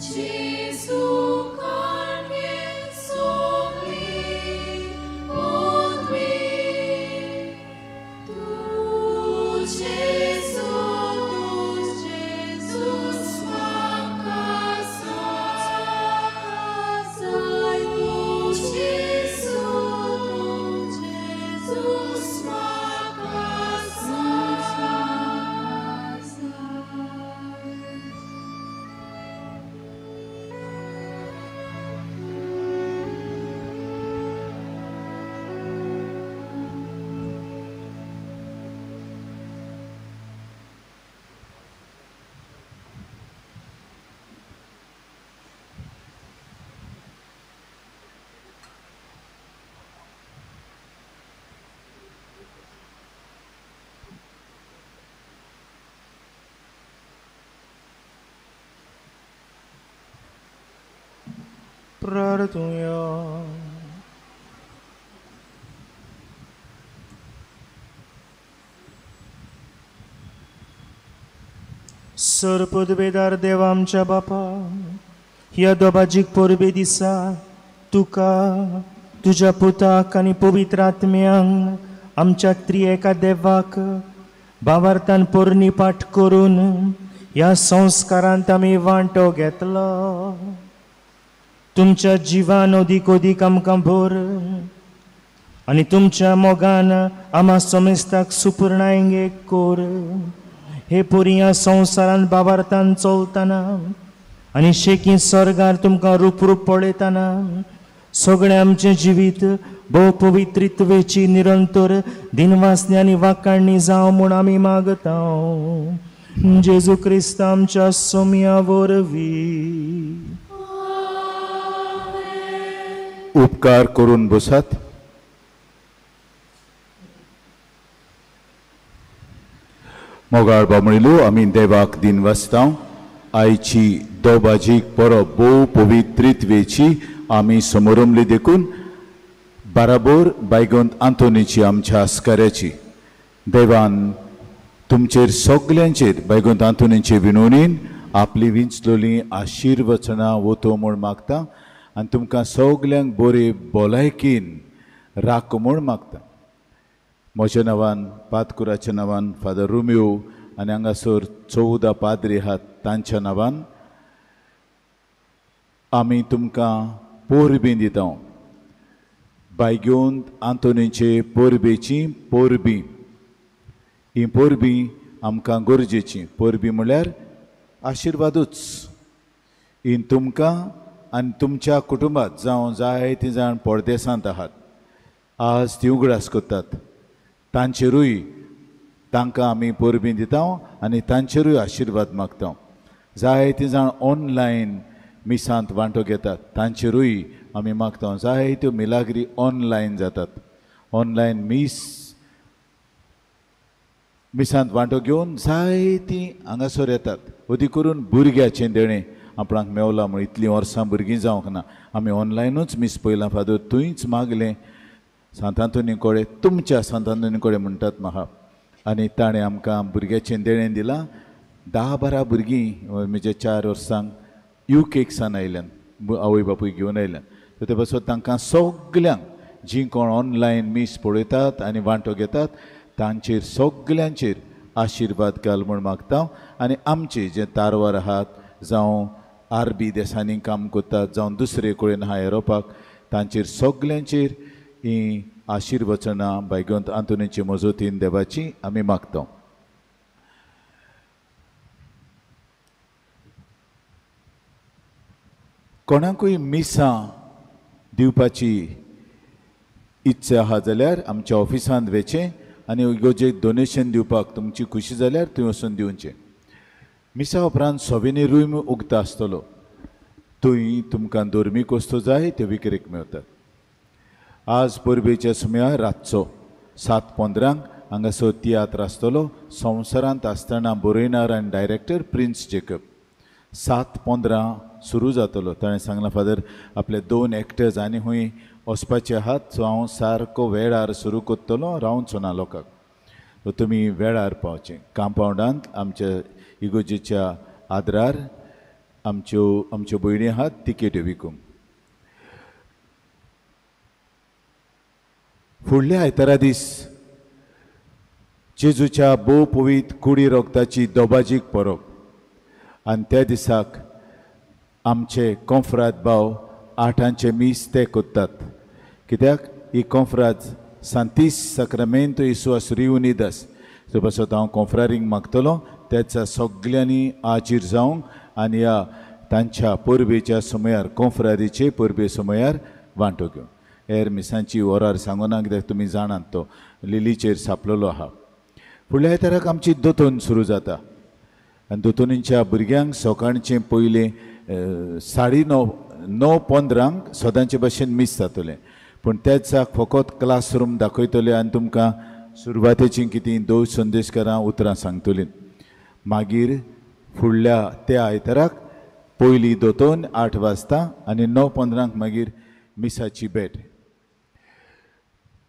Jesu karne soli odvi, tu Jesu smaka sai, tu Jesu प्रार्थूया. सर्पदवेदार देवा आमच्या बापा, ह्या दोबाजीक परबे दिसा तुका तुझ्या पुताक आनी पवित्र आत्म्यांक आमच्या त्रिएका देवाक भावार्थान पोरणी पाठ करून ह्या संस्कारांत आमी वांटो घेतलो. तुमच्या जिवान ओदीक ओदीक आमकां भर आनी तुमच्या मोगान आम्हा समेस्ताक सुपूर्णायेंगे कोर. हे पुरी ह्या संवसारान भावार्थान चलतना आनी शेकी स्वर्गार तुमकां रूप पळयतना सगळें आमचें जिवीत भोव पवित्रित्वेची निरंतर दिनवासनी आनी वाकाणणी जावं म्हूण आमी मागता. जेजू क्रिस्त आमच्या सोम्या वरवीं. उपकार करून बसात. मोगाळ बामणिलो आमी देवाक दिन वाचता. आयची दोबाजीक परब भोव पवित्रित्वेची आमी समारंभली देखून बराबर बायगोंत आंतोनीची आमच्या आस्काऱ्याची देवान तुमचेर सगल्यांचेर बायगोंत आंतोनीचे विनोनीन आपली विंचलोली आशिर्वचनां वतो म्हूण मागता आनी तुमकां सगल्यांक बरे भलायकीन राख म्हूण मागता. म्हज्या नांवान पातकुराच्या नांवान फादर रोमियो आनी हांगासर 14 पाद्री आहात तांच्या नांवान आमी तुमकां पोरबी दिता. बायगोंत आंतोनीचे पोरबेची पोरबी. ही पोरबी आमकां गरजेची. पोरबी म्हळ्यार आशिर्वादूच. ही तुमकां आनी तुमच्या कुटुंबात जावं जायतीं जाण परदेसांत आहात आज ती उगडास करतात तांचेरूय तांकां आमी पोरबी दिता आनी तांचेरूय आशिर्वाद मागता. जायतीं जाण ऑनलायन मिसांत वांटो घेतात तांचेरूय आमी मागता. जायत्यो मिलाग्री ऑनलायन जातात. ऑनलायन मिसांत वांटो घेवन जायतीं हांगासर येतात. अदी करून भुरग्याचें देणें आपणाक मेवलां म्हूण इतलीं वर्सां भुरगीं जावंक ना. आमी ऑनलायनूच मीस पयलां फादर थंयच मागलें सांत आंतोनी कोडे तुमच्या सांत आंतोनी कोडे म्हणटात म्हाका आनी ताणें आमकां भुरग्याचें देणें दिलां. 10-12 भुरगीं म्हजे 4 वर्सांक UK सान आयल्यान आवय बापूय घेवन आयल्यान. सो ते पासून तांकां सगल्यांक जीं कोण ऑनलायन मीस पळयतात आनी वांटो घेतात तांचेर सगल्यांचेर आशिर्वाद घाल म्हूण मागता. आनी आमचे जे तारवार आहात जावं RB देसांनी काम करतात जावं दुसरे कडेन आहा येवपाक तांचेर सगल्यांचेर ही आशीर्वचनां भाग्यवंत आंतोनीचे मजतीन देवाची आमी मागता. कोणाकूय मिसां दिवपाची इच्छा आहा जाल्यार आमच्या ऑफिसांत वेचें आनी इगोजेक डोनेशन दिवपाक तुमची खुशी जाल्यार थंय वचून दिवचें. मिसा उपरांत सोविनीरूय उगता आसतलो. थंय तुमकां धर्मीक वस्तू जाय त्यो विक्रेक मेळटात. आज परबेच्या सुमार रातचो 7:15 हांगासर तियात्र आसतलो. संवसारांत आसतना बरयणार आनी डायरेक्टर प्रिन्स जेकब. 7:15 सुरू जातलो. ताणें सांगलां फादर आपले 2 एक्टर्स आनी हूंय वचपाचे आहात, सो हांव सारको वेळार सुरू करतलो, रावचो ना लोकांक. सो तुमी वेळार पावचें. कांपावंडांत आमच्या इगोजेच्या आदारार आमच्यो भयणी आहात तिकेट्यो विकूंक. फुडल्या आयतारा दीस जेजूच्या भोव पवित्र कुडी रोगताची दोबाजीक परब आनी त्या दिसाक आमचे कॉन्फ्रात भाव 8 मीस ते करतात. कित्याक ही कॉन्फ्राज सांतीस सक्रामेंतो इस्वास रिउनिदास सो पासत हांव कॉन्फ्रारींक मागतलो. त्याचा सगळ्यांनी आजीर जावंक आनी ह्या तांच्या परबेच्या समयार कॉन्फ्रारीचे परबे समयार वांटो घेवंक. हेर मिसांची वरार सांगूना कित्याक तुमी जाणात तो लिलीचेर सापलेलो आहा. फुडल्या आयताराक आमची दोतोन सुरू जाता आनी दोतोनीच्या भुरग्यांक सकाळचें पयलें 9:15 सदांचे भशेन मीस जातलें. पूण त्या दिसाक फकत क्लासरूम दाखयतले आनी तुमकां सुरवातेची कितें 2 संदेशकारां उतरां सांगतलीं. मागीर फुडल्या त्या आयताराक पयली दोतोन 8 वाजता आनी 9:15 मागीर मिसाची भेट.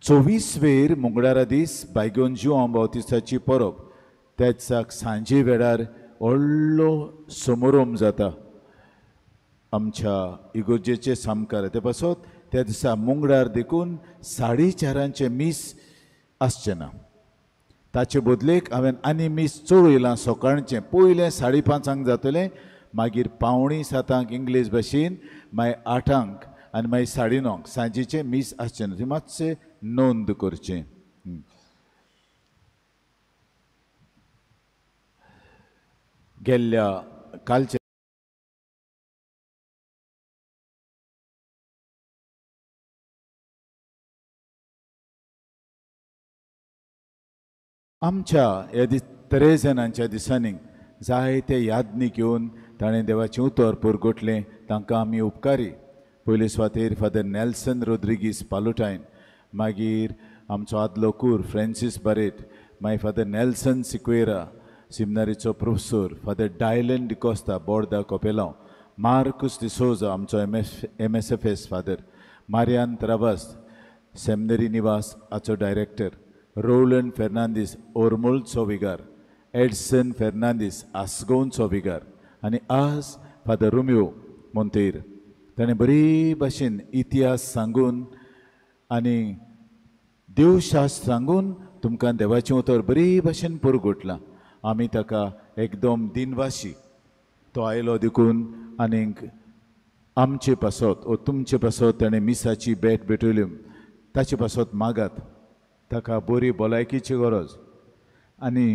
24 मंगळारा दीस भाग्योन जुआंव बावतिस्ताची परब. त्या दिसाक सांजे वेळार व्हडलो समारोप जाता आमच्या इगोर्जेचे सामकार. ते पासत त्या दिसा मंगळार देखून 4:30 मीस आसचें ना. ताचे बदलेक हांवें आनी मीस चड येयलां. सकाळचें पयलें 5:30 जातलें, मागीर 6:45 इंग्लीश भाशेन, मागीर 8 आनी मागीर 9:30 सांजेचें मीस आसचें ना. ती मातशें नोंद करचें. गेल्ल्या कालच्या आमच्या ह्या तेरेजानांच्या दिसांनी जायते यादनीक येवन ताणें देवाचें उतर परगोटलें. तांकां आमी उपकारी. पयले सुवातेर फादर नेल्सन रोद्रिगीस पालोटायन, मागीर आमचो आदलो कूर फ्रांसीस बारेट, मागीर फादर नेल्सन सिक्वेरा सिमनारीचो प्रोफेसर, फादर डायलन डिकोस्ता बोर्दा कोपेलांव, मार्कुस डिसोजा आमचो MSFS father, Marian Trabas seminary Niwas हाचो डायरेक्टर, रोलंड फेर्नांदीस ओर्मोलचो विगार, एडसन फेर्नांदीस आस्गोनचो विगार आनी आज फादर रोमियो मोंतेर. ताणें बरी भाशेन इतिहास सांगून आनी देवशास्त्र सांगून तुमकां देवाचें उतर बरी भाशेन परगोटलां. आमी ताका एकदम दिनवाशी तो आयलो देखून आनीक आमचे पासत ओ तुमचे पासत ताणें मिसाची भेट भेटयली. ताचे पासत मागात. ताका बरी भलायकीची गरज आनी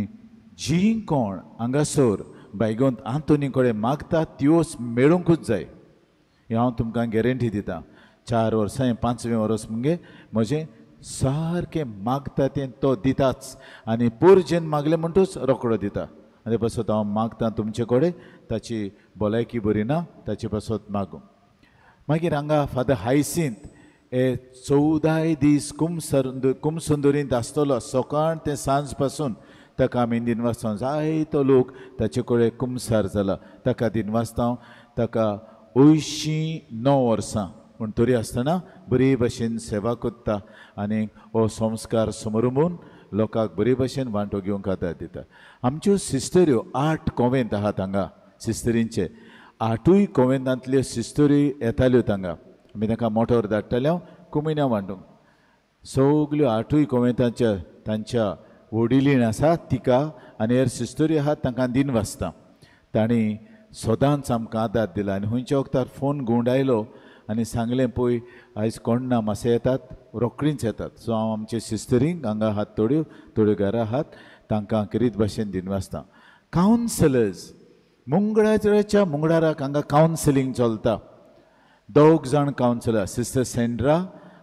जी कोण हांगासर भायगोंत आंतोनी कडेन मागता त्योच मेळूंकूच जाय. हें हांव तुमकां गॅरंटी दितां. 4 वर्सां हें 5वें वर्स मुगे म्हजें सारकें मागता तें तो दिताच आनी पोरजेन मागलें म्हणटूच रोकडो दिता. आनी पासत हांव मागतां तुमचे कडेन ताची भलायकी बरी ना ताचे पासत मागूं. मागीर हांगा फादर हायसिंत हे 14 दीस कुमसुंदरींत आसतलो. सकाळ ते सांज पासून ताका आमी दिनवासता. जायतो लोक ताचे कडेन कुमसार जाला. ताका दिनवासता. ताका 89 वर्सां पूण तरी आसतना बरे भाशेन सेवा करता आनी हो संस्कार समोरून लोकांक बरे भाशेन वांटो घेवंक आदार दिता. आमच्यो सिस्टऱ्यो 8 कॉवेंत आहात हांगा सिस्टरींचे. 8 कॉवेंतांतल्यो सिस्टरी येताल्यो हांगा. आमी तांकां मोटोर धाडटाल्यो कुमिन्या वांटूंक. सगल्यो 8 कॉवेंतांच्या तांच्या वडिलीण आसा तिका आनी हेर सिस्टरी आहात तांकां दिन वाचता. तांणी सदांच आमकां आदार दिला. आनी खंयच्या वखदार फोन घेवन आयलो आनी सांगलें पळय आयज कोण ना मातशें येतात रोखडींच येतात. सो हांव आमचे सिस्टरींक हांगा आहात थोड्यो घरां आहात तांकां किरीत भाशेन दिनवासता. कावन्सलर्स मुंगळाच्या मुंगळाराक हांगा कावन्सिलींग चलता. 2 जाण कावन्सिलर, सिस्टर सेंड्रा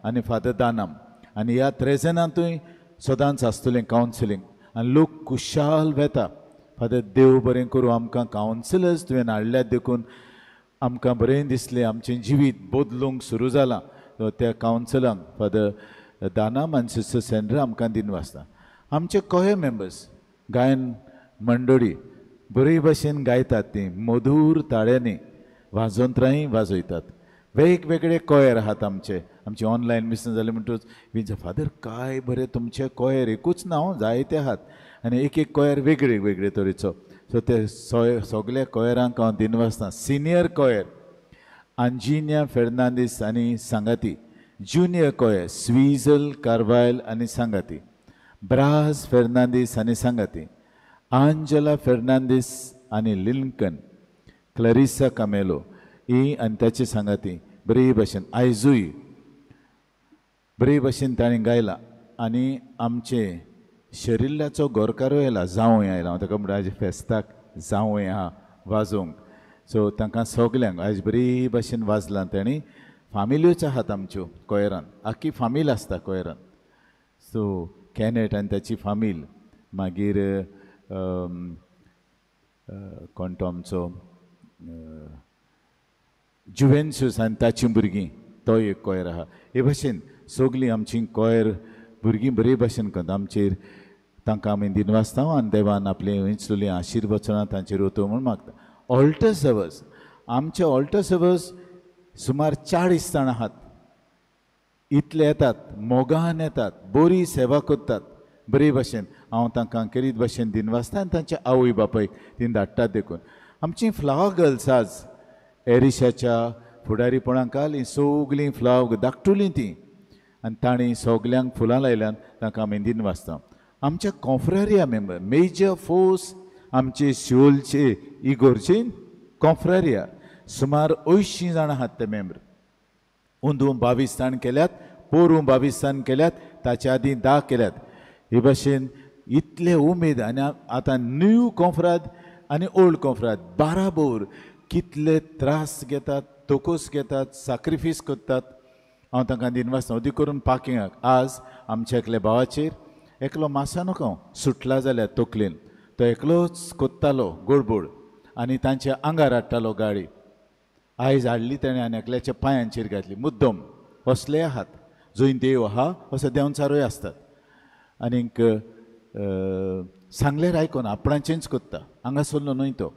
आनी फादर दानम, आनी ह्या 3 जाणांतूय सदांच आसतलें कावन्सिलींग आनी लोक खुशाल वेता. फादर देव बरें करूं. आमकां कावन्सिलर्स तुवें हाडल्यात देखून आमकां बरें दिसलें. आमचें जिवीत बदलूंक सुरू जालां. त्या कावन्सिलांक फादर दानम आनी सिस्टर सेंड्रा आमकां दिनवासता. आमचे कोयर मेंबर्स गायन मंडळी बरे भाशेन गायतात. ती मधूर ताळ्यांनी वाजोंत्रांय वाजयतात. वेगवेगळे कोयर आहात आमचे ऑनलायन मिसन जाले म्हणटच विच फादर काय बरें तुमचे कोयर एकूच ना जायते आहात आनी एक कोयर वेगळे तरेचो. सो ते सगल्या कोयरांक हांव दिनवासता. सिनियर कोयर आंजिनिया फेर्नांदीस आनी सांगाती. ज्युनियर कोयर स्विझल कार्वायल आनी सांगाती. ब्रास फेर्नांदीस आनी सांगाती. आंजेला फेर्नांदीस आनी लिंकन. क्लरिसा कामेलो ही आनी ताची सांगाती बरे भाशेन आयजूय बरे भाशेन ताणें गायला. आनी आमचे शेरिल्ल्याचो गोरकारूय आयला, जावंय आयला. हांव ताका म्हणटा आयज फेस्ताक जावंय आहा वाजोवंक. सो तांकां सगल्यांक आयज बरे भाशेन वाजलां. ताणी फामिल्योच आहात आमच्यो कोयरान. आख्खी फामील आसता कोयरान. सो कॅनेट आनी ताची फामील, मागीर कोण तो आमचो जुवेन्सूस आनी ताची भुरगीं तो एक कोयर आहा. हे भाशेन सगलीं आमची कोयर भुरगीं बरे भाशेन करता. आमचेर तांकां आमी दिनवासता आनी देवान आपली इन्सुली आशिर्वचनां तांचेर वतो म्हूण मागता. ऑल्टर सर्वर्स आमचे ऑल्टर सर्वर्स सुमार 40 जाण आहात. इतले येतात, मोगान येतात, बरी सेवा करतात बरे भाशेन. हांव तांकां केरीत भाशेन दिनवासता आनी तांच्या आवय बापायक तीन धाडटात देखून. आमची फ्लावर गर्ल्स आज एरिशाच्या फुडारीपणाखाल ही सगलीं फ्लावर धाकटुलीं तीं आनी तांणी सगल्यांक फुलां लायल्यान तांकां आमी दिनवासता. आमच्या कॉन्फ्रेरिया मेंबर मेजर फोर्स आमचे शिवोलचे इगोर्चे कॉन्फ्रेरिया सुमार 80 जाण आहात ते मेंबर. उंदू 22 जाण केल्यात, पोरू 22 जाण केल्यात, ताच्या आदीं 10 केल्यात. हे भाशेन इतले उमेद. आनी आतां न्यू कॉन्फ्राद आनी ओल्ड कॉन्फ्राद बाराबोर कितले त्रास घेतात, तोकोस घेतात, सॅक्रिफीस करतात. हांव तांकां दिनवासता. अदी करून पाकिंगाक आज आमच्या एकल्या भावाचेर एकलो मासानोकां सुटला जाल्यार तकलेन. तो एकलोच कोत्तालो गोडबोड आनी तांच्या आंगार हाडटालो गाडी. आयज हाडली ताणें आनी एकल्याच्या पांयांचेर घातली. मुद्दम असले आहात. जंय देव आहा असो देंवचारूय आसतात. आनीक सांगल्यार आयकोन आपणाचेंच कोत्ता. हांगा सरलो न्हय तो,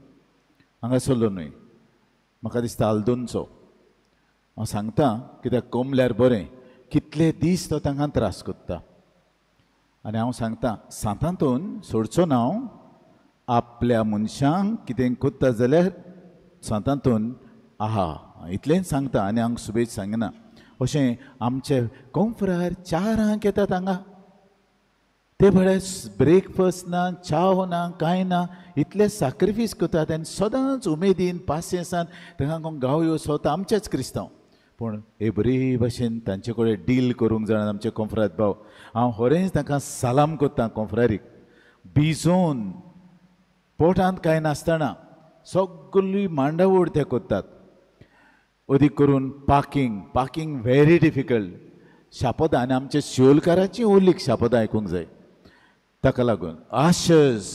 हांगा सरलो न्हय. म्हाका दिसता आल्दोनचो. हांव सांगता कित्याक कोंबल्यार बरें. कितले दीस तो तांकां त्रास कोत्ता. आनी हांव सांगता सांतांतून सोडचो ना हांव. आपल्या मनशांक कितें कोत्ता जाल्यार सांतांतून आहा इतलेंच सांगता. आनी हांव सुबेज सांगना. अशें आमचे कॉन्फ्रार 4 येतात हांगा. ते भायर ब्रेकफास्ट ना, चाव ना, कांय ना. इतले सॅक्रिफीस करतात आनी सदांच उमेदीन पासियेंसान तांकां गांवयो स्वता आमचेच क्रिस्तांव. पूण हे बरे भाशेन तांचे कडेन डील करूंक जाणा आमचे कॉन्फ्रार भाव. हांव खरेंच तांकां सालाम करता कॉन्फ्रारीक. भिजोवन पोटांत कांय नासतना सगळी मांडावळ ते करतात. अदीक करून पाकिंग व्हेरी डिफिकल्ट. शापोदा आनी आमच्या शिवोलकाराची ओलीक शापोदा आयकूंक जाय. ताका लागून आशर्स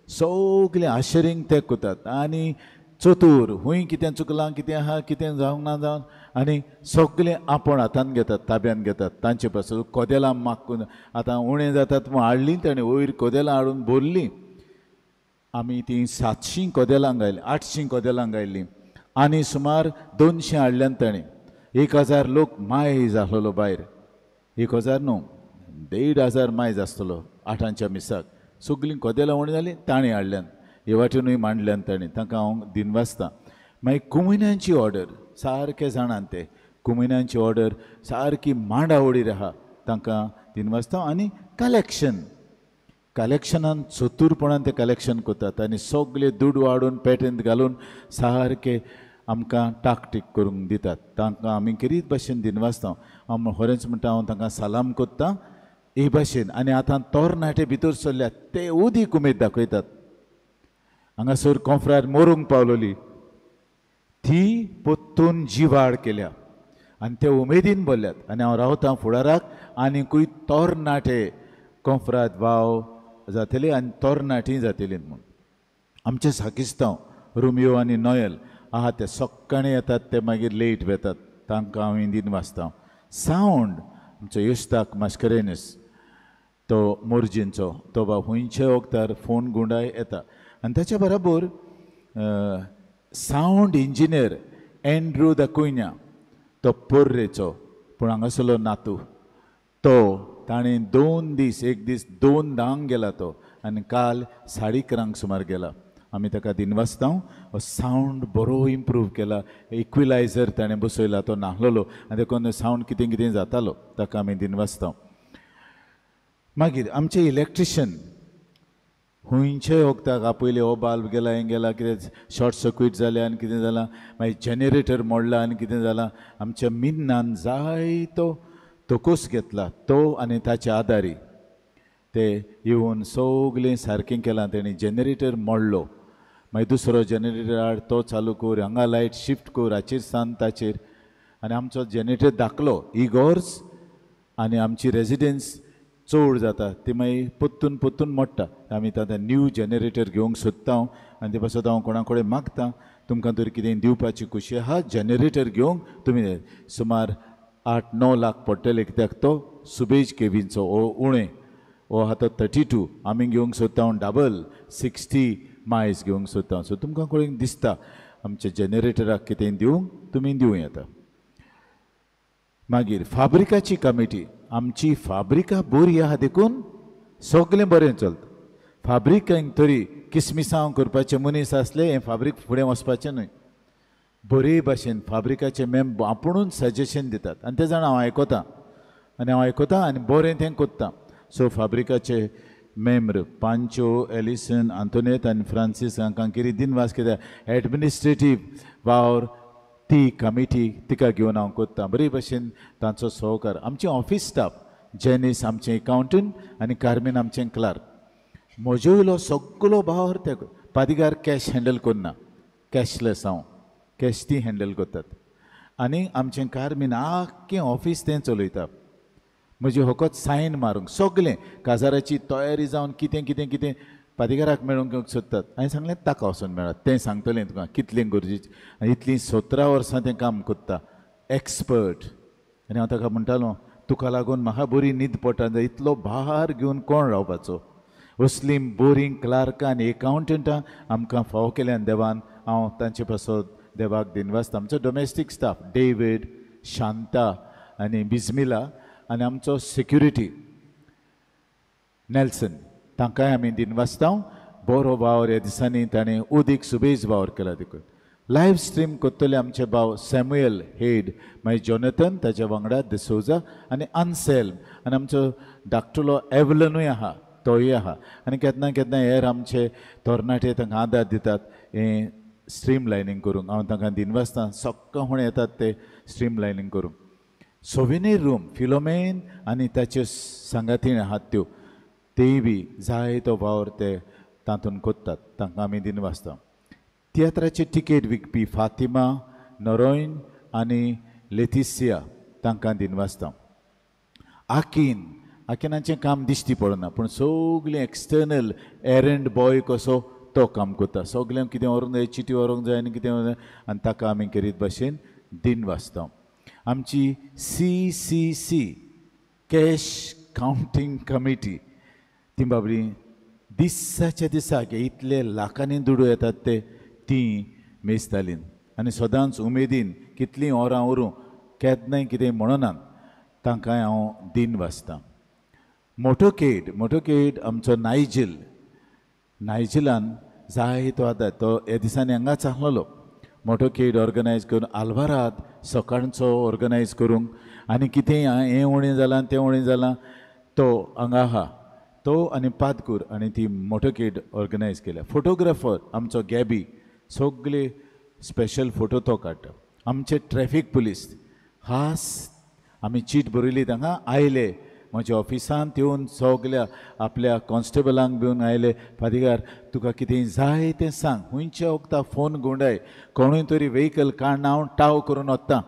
सगळे आशरींग ते करतात. आनी चतूर हूंय कितें चुकलां, कितें आहा, कितें जावंक ना जावन आनी सगळें आपण हातान घेतात, ताब्यान घेतात. तांचे पासून कोदेलां मागून आतां उणें जातात म्हूण हाडलीं ताणें. वयर कोदेलां हाडून भरलीं. आमी तीं 700 कोदेलां गायलीं, 800 कोदेलां गायलीं. आनी सुमार 200 हाडल्यान ताणें. 1000 लोक मायज आसलो भायर. 1000 न्हू, 1500 मायज आसतलो 8च्या मिसाक. सगळीं कोदेलां उणी जालीं, ताणें हाडल्यान. हे वाटेनूय मांडल्यान ताणें. तांकां हांव दिनवासता. मागीर कुमिन्यांची ऑर्डर सारके जाणान ते. कुमिन्यांची ऑर्डर सारकी मांडावळीर आहा. तांकां दिनवासता. आनी कलेक्शनान चतुरपणान ते कलेक्शन करतात. आनी सगळे दूड वाडून पेटेंत घालून सारके आमकां टाकटीक करूंक दितात. तांकां आमी किरीत भाशेन दिनवासता हांव खरेंच म्हणटा हांव तांकां सलाम कोत्ता हे भाशेन. आनी आतां तोरणाटे भितर सरल्यात ते उदीक उमेद दाखयतात. हांगासर कॉन्फ्रार मोरूंक पावलोली ती पोत्तून जिवाड केल्या आनी ते उमेदीन बोल्ल्यात. आनी हांव रावतां फुडाराक आनिकूय तोरणाटे कॉन्फ्राद वाव जातले आनी तोरणाटी जातली म्हूण. आमचे साकिस्तांव रोमियो आनी नॉयल आहा ते सकाळीं येतात ते मागीर लेट वेतात. तांकां हांव हिंदीन वाचतां. सावंड आमचो युस्ताक मास्करेनस तो मोर्जींचो तो बाब हुंयचे वखदार फोन गुंडाय येता. आनी ताच्या बराबर सावंड इंजिनियर एंड्रू द कुयन्या तो पोर्रेचो पूण हांगासरलो नातू तो ताणें 2 दीस एक दीस 2:10 गेला तो आनी काल 11:30 सुमार गेला. आमी ताका दिनवासता सावंड बरो इम्प्रूव केला. इक्विलायझर ताणें बसयला तो नाहलोलो आनी देखून सावंड कितें कितें जातालो ताका आमी दिनवासता. मागीर आमचे इलेक्ट्रिशन हुंयचे वखदाक पयलीं हो बाल्ब गेला हें गेला कितें शॉर्ट सर्क्यूट जालें आनी कितें जालां मागीर जनरेटर मोडला आनी कितें जालां. आमच्या मिन्नान जायतो तोकूस घेतला तो आनी ताचे आदारी ते येवन सगलें सारकें केलां. तेणी जनरेटर मोडलो मागीर दुसरो जनरेटर हाड तो चालू कर हांगा लायट शिफ्ट कर हाचेर सांग ताचेर आनी आमचो जनरेटर धाकलो इगोर्स आनी आमची रेजिडेंस चड जाता ती मागीर पोत्तून मोडटा. आमी आतां न्यू जनरेटर घेवंक सोदता आनी ते पासत हांव कोणा कडेन मागतां तुमकां तर कितें दिवपाची खुशी आहा जनरेटर घेवंक तुमी सुमार 8-9 लाख पडटले कित्याक तो सुबेज केवींचो ओ उणें ओ आहा तो 32 आमी घेवंक सोदता डबल 60 मायल्स घेवंक सोदता. सो तुमकां कोणें दिसता आमच्या जनरेटराक कितें दिवंक तुमी दिवं येता. मागीर फाब्रिकाची कमिटी आमची फाब्रिका बरी आहा देखून सगळें बरें चलता. फाब्रिकांक तरी किसमिसांव करपाचे मनीस आसले हें फाब्रीक फुडें वचपाचें न्हय. बरे भाशेन फाब्रिकाचे मेम आपुणूच सजेशन दितात आनी ते जाण हांव आयकतां आनी बरें तें कोत्ता. सो फाब्रिकाचे मेम्बर पांचो एलिसन आंतोनेत आनी फ्रांसीस हांकां कितें दिनवास कित्याक एडमिनिस्ट्रेटीव वावर ती कमिटी तिका घेवन हांव कोत्ता. बरे भाशेन तांचो सहकार. आमचे ऑफिस स्टाफ जेनीस आमचें एकावंटंट आनी कार्मेन आमचें क्लार्क. म्हजो इलो सगळो वावर ते पादिगार कॅश हँडल करना कॅशलेस हांव कॅश ती हँडल करतात आनी आमचें कार्मेन आख्खें ऑफीस तें चलयता. म्हजी फकत सायन मारूंक सगळें काजाराची तयारी जावन कितें कितें कितें पादिगाराक मेळोवंक सोदतात. हांवें सांगलें ताका वचून मेळत तें सांगतलें तुका कितलें गरजेचें. आनी इतलीं 17 वर्सां तें काम कोत्ता एक्सपर्ट. आनी हांव ताका म्हणटालो तुका लागून म्हाका बरी न्हीद पडटा इतलो भार घेवन कोण रावपाचो. असलीं बोरींग क्लार्कां आनी एकावंटंटां आमकां फावो केल्यान देवान हांव तांचे पासत देवाक दिनवासता. आमचो डोमेस्टीक स्टाफ डेविड शांता आनी बिस्मिला आनी आमचो सेक्युरिटी नेल्सन तांकांय आमी दिनवासता. बरो वावर ह्या दिसांनी ताणें उदीक सुबेज वावर केला देखून. लायव्ह स्ट्रीम कोत्तले आमचे भाव सॅम्युएल हेड मागीर जोनेथन ताच्या वांगडा डिसोजा आनी अनसेल्म आनी आमचो धाकटुलो एवलनूय आहा तोय आहा आनी केन्ना केन्ना हेर आमचे तरणाटे तांकां आदार दितात हें स्ट्रीम लायनींग करूंक. हांव तांकां दिनवासता सक्कां म्हण येतात ते स्ट्रीम लायनींग करूंक. सोविनीर रूम फिलोमेन आनी ताच्यो सांगातीण आहात त्यो तेय बी जायतो वावर ते तातूंत कोत्तात तांकां आमी दिनवासता. तियात्राचे टिकेट विकपी फातिमा नरोयन आनी लेथिसिया तांकां दिनवासता. आकिनाचें काम दिश्टी पडना पूण सगळीं एक्सटर्नल एरंड बॉय कसो तो काम कोत्ता. सगळ्यांक कितें व्हरूंक जाय चिटी व्हरूंक जाय आनी कितें आनी ताका आमी करीत भाशेन दिनवासता. आमची CCC कॅश कावंटींग कमिटी ती बाबडी दिसाच्या दिसाक इतले लाखांनी दुडू येतात ते ती मेजतालीं आनी सदांच उमेदीन कितलीं वरां व्हरूं केन्नाय कितें म्हणनात तांकांय हांव दिनवासता. मोटोकेड आमचो नायजिलान जायतो आदार तो ह्या दिसांनी हांगाच आहलोलो. मोटोकेड ऑर्गनायज करून आल्वारात सकाळचो ऑर्गनायज करूंक आनी कितें हें उणें जालां तें उणें जालां तो हांगा आहा तो आनी पादकूर आनी ती मोटोकेड ऑर्गनायज केल्या. फोटोग्राफर आमचो गॅबी सगळे स्पेशल फोटो तो काडटा. आमचे ट्रॅफिक पुलीस खास आमी चीट बरयली तांकां आयले म्हज्या ऑफिसांत येवन सगल्या आपल्या कॉन्स्टेबलांक घेवन आयले. फादीगार तुका कितें जाय तें सांग, खुंयच्या वखदां फोन गुंडाय, कोणूय तरी वेहिकल काडना हांव टाव करून वता.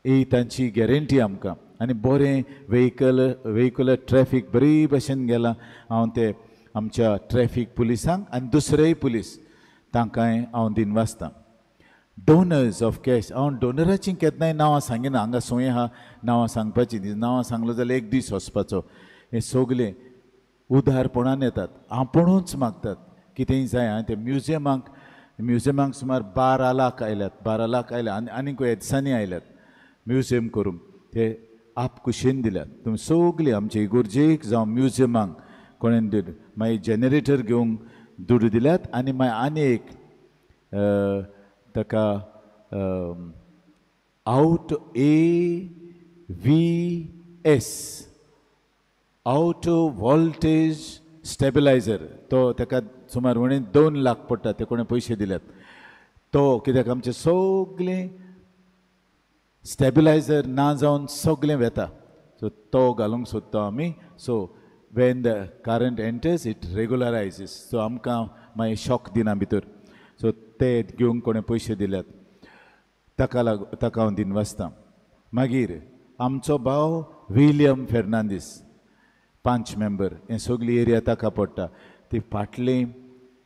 ही तांची गॅरंटी आमकां. आनी बरें वेहिकल ट्रॅफीक बरी भशेन गेलां. हांव ते आमच्या ट्रॅफीक पुलिसांक आनी दुसरेय पुलीस तांकांय हांव दिन वाचतां. डोनर्स ऑफ कॅश हांव डोनराचीं केन्नाय नांवां सांगिना. हांगा सोय आहा नांवां सांगपाची. नांवां सांगलो जाल्यार एक दीस वचपाचो. हे सगले उदारपणान येतात, आपुणूच मागतात कितेंय जाय. हांवें ते म्युजियमांक सुमार 12 लाख आयल्यात. 12 लाख आयल्या आनी खंय दिसांनी आयल्यात म्युजियम करूंक. ते आपकुशीन दिल्यात. तुमी सगलीं आमच्या इगोर्जेक जावं म्युजियमांक कोणें दिलें. मागीर जनरेटर घेवंक दुडू दिल्यात. आनी मागीर आनी एक ताका out AVS out voltage stabiliser तो ताका सुमार 2 लाख पडटा. ते कोणें पयशे दिल्यात. तो कित्याक आमचे सगळें स्टेबिलायझर ना जावन सगळें वेता. सो तो घालूंक सोदता आमी. So when the current enters it regularizes. सो आमकां मागीर शॉक दिना भितर. सो ते घेवंक कोणें पयशे दिल्यात ताका हांव दिन वाचतां. मागीर आमचो भाव विलियम फेर्नांदीस 5 मेंबर. हे सगळी एरिया ताका पडटा. ती फाटली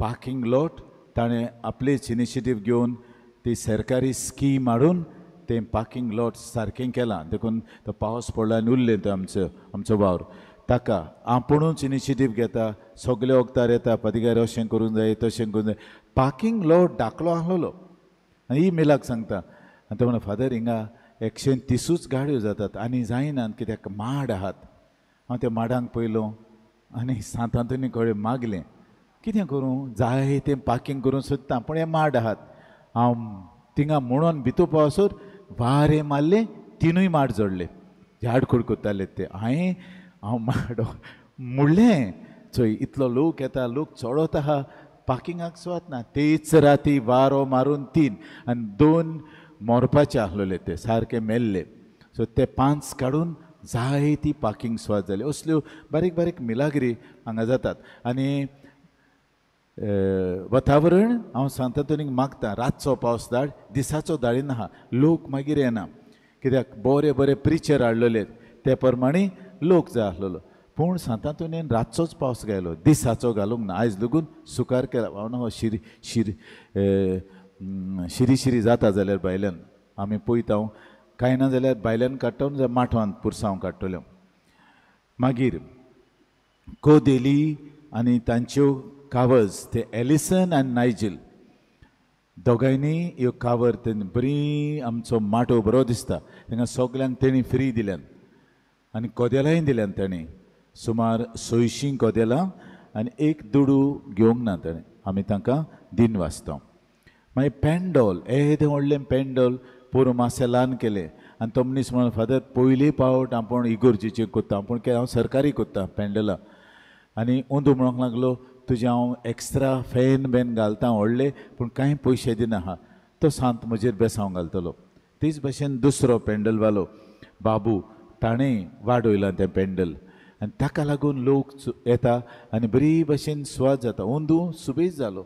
पार्किंग लॉट ताणें आपलीच इनिशिएटीव घेवन ती सरकारी स्कीम हाडून तें पार्किंग लॉट सारकें केलां. देखून तो पावस पडला आनी उरलें तो आमचो वावर. ताका आपुणूच इनिशिएटीव घेता. सगळे वखदार येता, पादिगार अशें करूंक जाय तशें करूंक जाय. पार्किंग लॉट धाकलो आहलोलो आनी ही मेलाक सांगता. आनी तो म्हणटा फादर हिंगा 130 गाडयो जातात आनी जायनात कित्याक माड आहात. हांव त्या माडांक पयलो आनी सांतांतुनी कडेन मागलें कितें करूं, जाय तें पार्किंग करूं सोदतां पूण हे माड आहात. हांव थिंगा म्हणून भितर पावसर वारें मारलें, 3 माड जोडले. झाड खुडकुताले ते. हांव माड मुडलें. चोय इतलो लोक येता, लोक चडत आहा, पार्किंगाक सुवात ना. तेच राती वारो मारून 3 आनी 2 मोरपाचे आहलोले ते सारके मेल्ले. सो ते 5 काडून जाय ती पार्किंग सुवात जाली. असल्यो बारीक बारीक मिलाग्री हांगा जातात. आनी वातावरण हांव सांतातुनीक मागता रातचो पावस धाड, दिसाचो धाडिना आहा. लोक मागीर येना कित्याक बरे प्रिचर हाडलेले ते प्रमाणे लोक जाय आहलोलो. पूण सांतातुनीन रातचोच पावस घायलो, दिसाचो घालूंक ना. आयज लेगून सुकार केला. हांव शिरी जाता जाल्यार भायल्यान आमी पळयता. कांय ना जाल्यार भायल्यान काडटा माठवान पुरसांव काडटल्यो. मागीर कोदेली आनी तांच्यो कावर्स ते एलिसन आनी नायजील दोगांयनी ह्यो कावर तेणी बरी आमचो माटो बरो दिसता. तांकां सगल्यांक तेणी फ्री दिल्यान आनी कोदेलांय दिल्यान. ताणें सुमार 600 कोदेलां आनी 1 दुडू घेवंक ना ताणें. आमी तांकां दिन वाचता. मागीर पेंडॉल येदें व्हडलें पेंडॉल पुरो मातशें ल्हान केलें. आनी तो मनीस म्हणून फादर पयली पावट आपूण इगोर्जेचें कोत्ता, पूण हांव सरकारी कोत्ता पेंडलां. आनी अंदू म्हणूंक लागलो तुजें हांव एक्स्ट्रा फॅन घालता व्हडले पूण कांय पयशे दिना आहा. तो सांत म्हजेर बेसांव घालतलो. तेच भशेन दुसरो पेंडलवालो बाबू ताणें वाडयलां तें पेंडल आनी ताका लागून लोक येता आनी बरी भशेन सुवात जाता. अंदू सुबेज जालो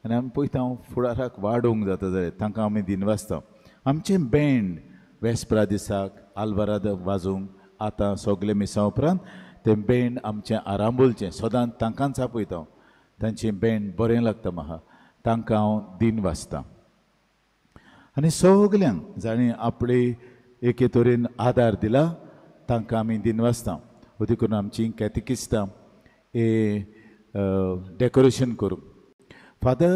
आनी आमी पळयता फुडाराक वाडोवंक जाता जाल्यार तांकां आमी दिन वाचता. आमचें बँड वेस्परा दिसाक आल्वाराद वाजोवंक आतां सगळे मिसां उपरांत तें बँड आमचें आरांबोलचें सदांच तांकांच आपयता. तांचें बँड बरें लागता म्हाका. तांकां हांव दिन वाचतां. आनी सगल्यांक जाणीं आपले एके तरेन आदार दिला तांकां आमी दिन वाचता. अदी करून आमचीं कॅतिकिस्तां हे डेकोरेशन करूंक. फादर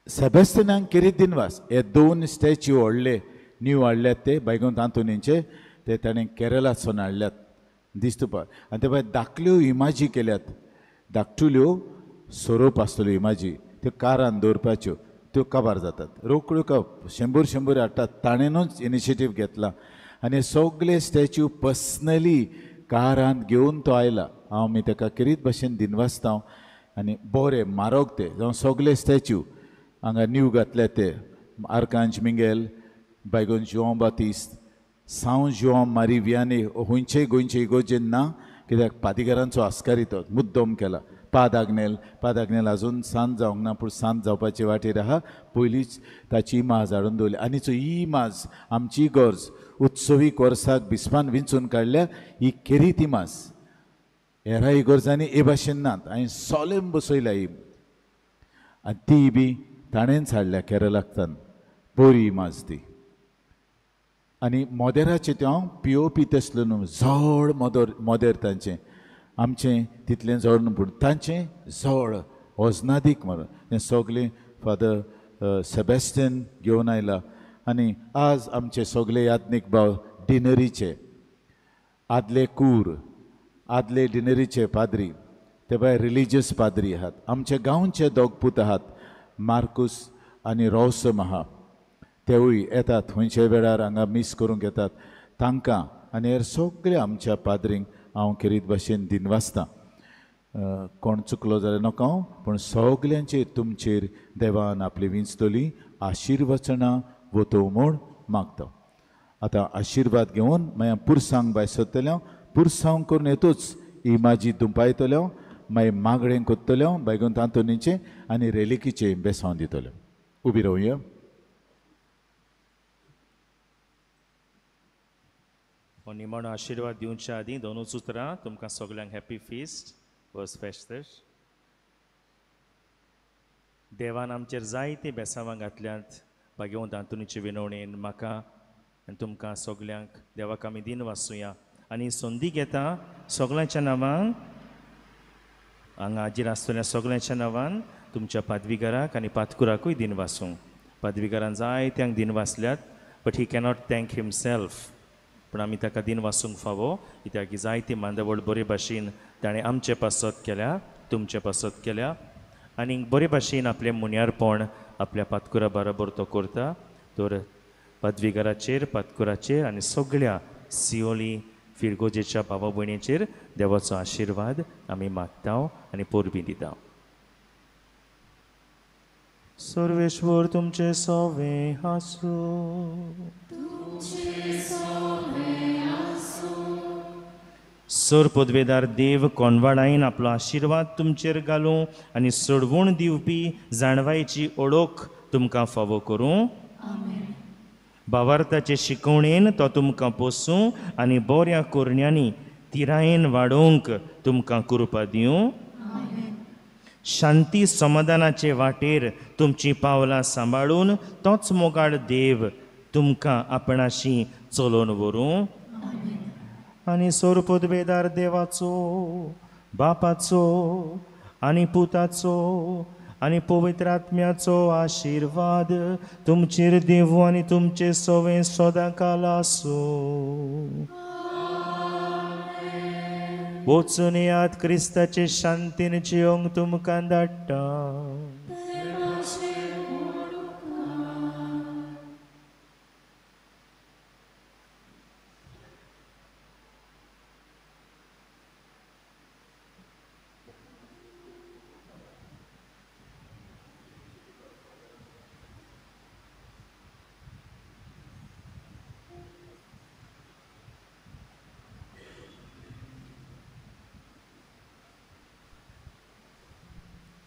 सेबॅस्टिनाक कितें दिन वास. हे 2 स्टॅच्यू व्हडले न्यू हाडल्यात ते बैगुंत आंतोनीचे. ते ताणें केरळासून हाडल्यात दिसता. आनी ते भायर धाकल्यो इमाजी केल्यात. धाकटुल्यो सोरोप आसतल्यो इमाजी त्यो कारान दवरपाच्यो. त्यो काबार जातात. रोकड्यो 100 हाडटात. ताणेनूच इनिशिएटीव घेतला आनी सगळे स्टॅच्यू पर्सनली कारांत घेवन तो आयला. हांव मी ताका किरीत भशेन दिन वाचता. आनी बरें म्हारग ते जावं सगळे स्टॅच्यू हांगा न्यू घातले ते आर्कांज मिंगेल बायगोन जोन बातिस्त सावन जोन मारी वियानी हुंयचे गोंयचे इगोजेन ना कित्याक पादिगारांचो आस्कारी तो मुद्दम केला पादाग्नेल अजून सांज जावंक ना पूण सांज जावपाचे वाटेर आहा पयलींच ताची इमाज हाडून दवरली आनी चो ही इमाज आमची गरज उत्सवीक वर्साक बिस्मान विंचून काडल्या ही केरीत इमाज हेरा इगोर्जांनी हे भाशेन नात हांवें सोलेम बसयल्या ही आनी ती बी ताणेंच हाडल्या केरळांतल्यान बरी इमाज ती आनी मोदेराचें तें हांव POP तसलो न्हू जड मोदेर तांचें आमचें तितलें जड न्हू पूण तांचें जड वजनादीक मारून हें सगलें फादर सेबॅस्टियन घेवन आयला आनी आज आमचे सगळे यात्नीक भाव डिनरीचे आदले कूर आदले डिनरीचे पाद्री ते भायर रिलिजियस पाद्री आहात आमचे गांवचे दोग पूत आहात मार्कुस आनी रौसम आहा तेवूय येतात खंयचे वेळार हांगा मीस करूंक येतात तांकां आनी हेर सगळ्या आमच्या पाद्रींक हांव खेरीत भाशेन दिनवासतां कोण चुकलो जाल्यार नका हांव पूण सगल्यांचेर तुमचेर देवान आपली विंचतली आशिर्वचनां वतो म्हूण मागता आतां आशिर्वाद घेवन मागीर पुरसांग भायर सरतले पुरसांग करून येतूच ही म्हाजी दुंपायतले मागीर मागणें कोत्तले बायगोन तांतोनीचें आनी रेलिकीचें बेसांव दितले उबी रावया निमण आशिर्वाद दिवच्या आदीं दोनूच उतरां तुमकां सगल्यांक हॅपी फिस्ट वर्स फेस्टस देवान आमचेर जायते बेसांवां घातल्यांत बागेवंत तांतुनीचे विनवणेन म्हाका आनी तुमकां सगल्यांक देवाक आमी दिन वाचुया आनी संदी घेता सगल्यांच्या नांवान हांगा हाजीर आसतल्या सगल्यांच्या नांवान तुमच्या पादवीगाराक आनी पातकुराकूय दिन वाचूंक पादवीगारान जायत्यांक दिन वाचल्यात but he cannot thank himself पूण आमी ताका दिन वाचूंक फावो कित्याक जायती मांदवळ बरे भाशेन ताणें आमचे पासत केल्या तुमचे पासत केल्या आनी बरे भाशेन आपलें मुन्यारपण आपल्या पातकुरा बरोबर तो करता तर पदवीगाराचेर पातकुराचेर आनी सगळ्या सियोली फिरगोजेच्या भावा भयणीचेर देवाचो आशिर्वाद आमी मागता आनी पोरबी दिता सर्वेश्वर तुमचे सवे हासूं सर पदवेदार देव कोनवाडाईन आपलो आशिर्वाद तुमचेर घालूं आनी सोडवून दिवपी जाणवायेची ओळख तुमकां फावो करूं भावार्थाचे शिकवणेन तो तुमकां पोसूं आनी बऱ्या कोरण्यांनी तिरायेन वाडोवंक तुमकां कृपा दिवं शांती समाधानाचे वाटेर तुमची पावलां सांबाळून तोच मोगाळ देव तुमकां आपणाशी चलोवन व्हरूं आनी सोर पदवेदार देवाचो बापाचो आनी पुताचो आनी पवित्र आत्म्याचो आशिर्वाद तुमचेर देवू आनी तुमचे सवे सदांकाल आसूं वचून याद क्रिस्ताचे शांतीन जियोंक तुमकां धाडटा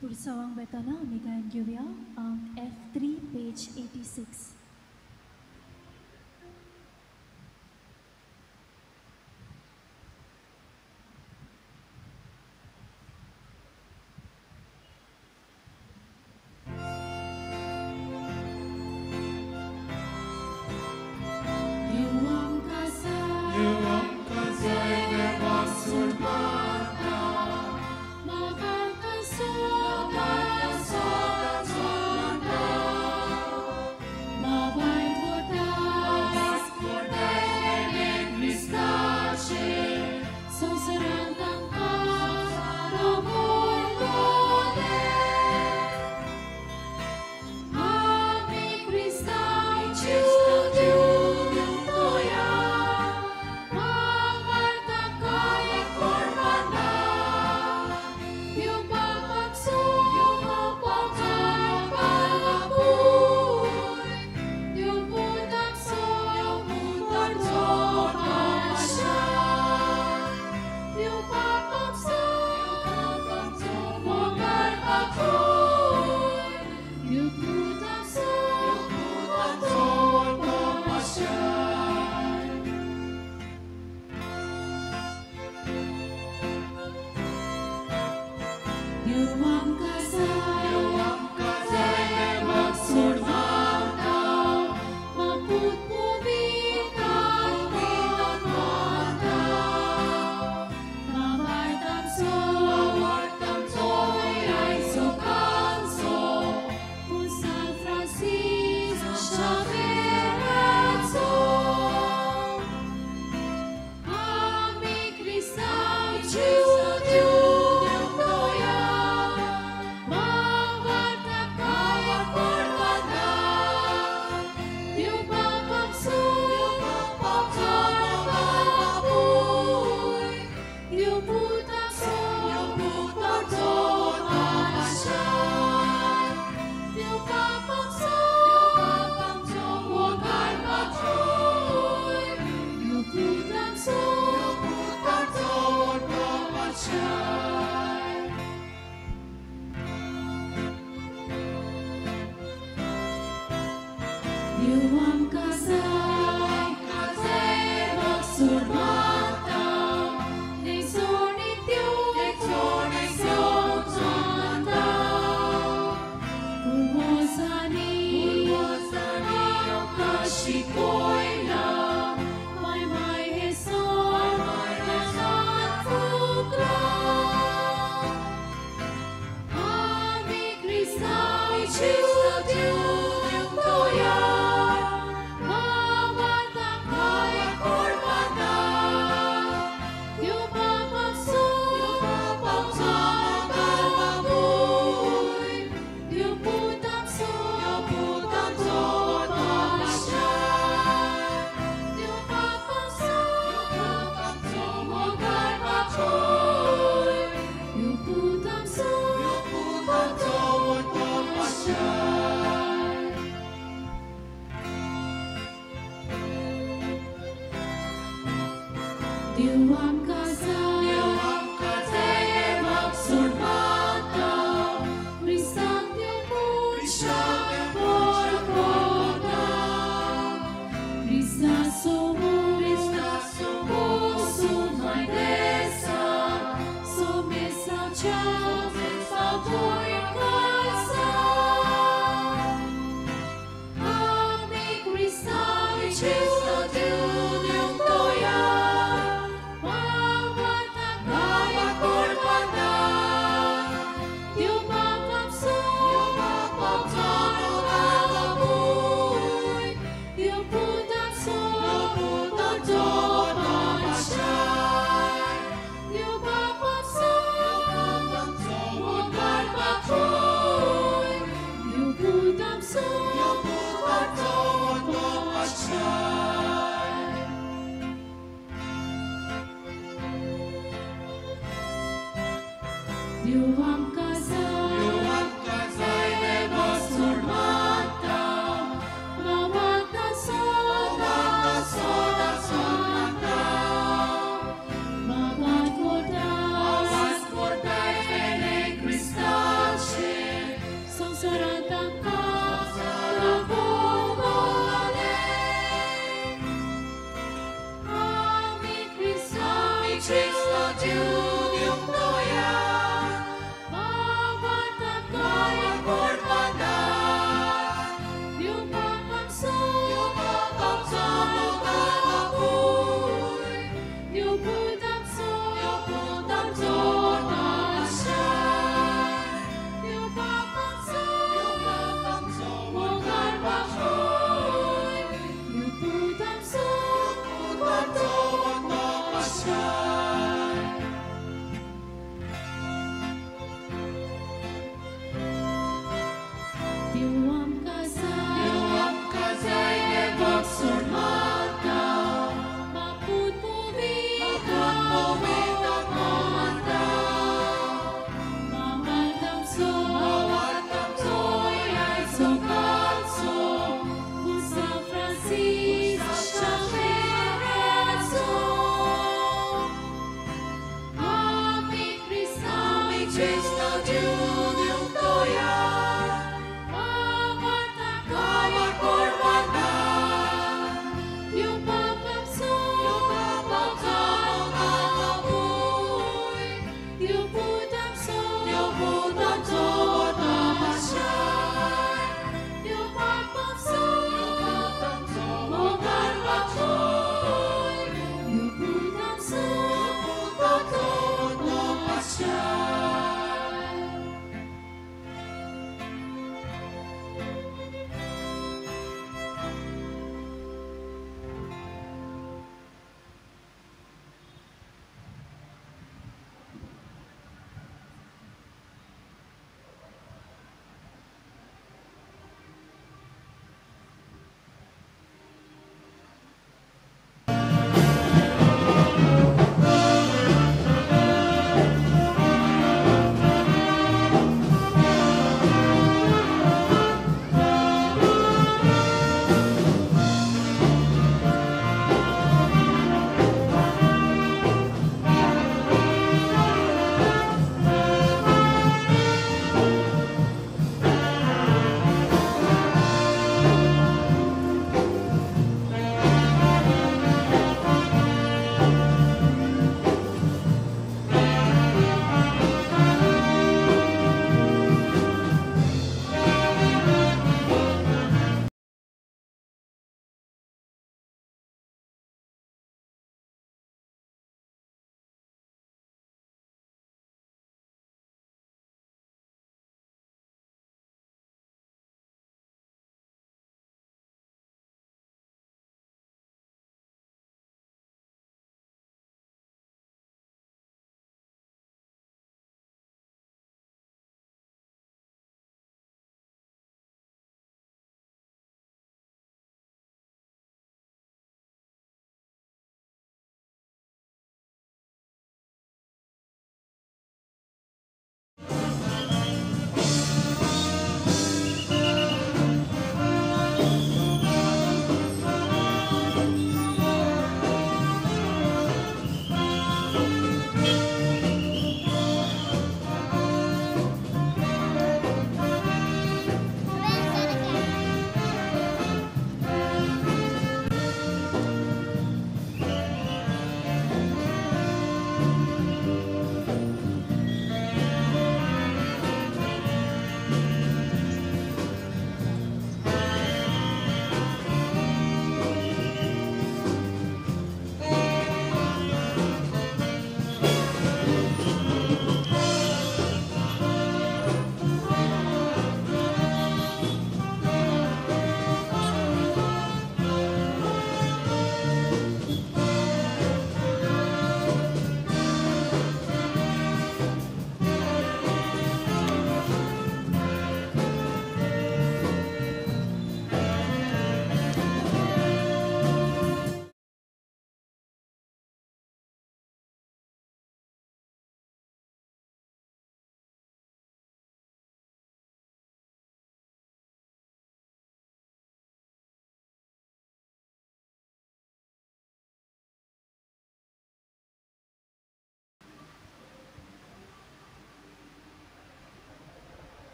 पुरसावांक वेताना आमी गायन घेवया अंक F3 पेज 86 Ma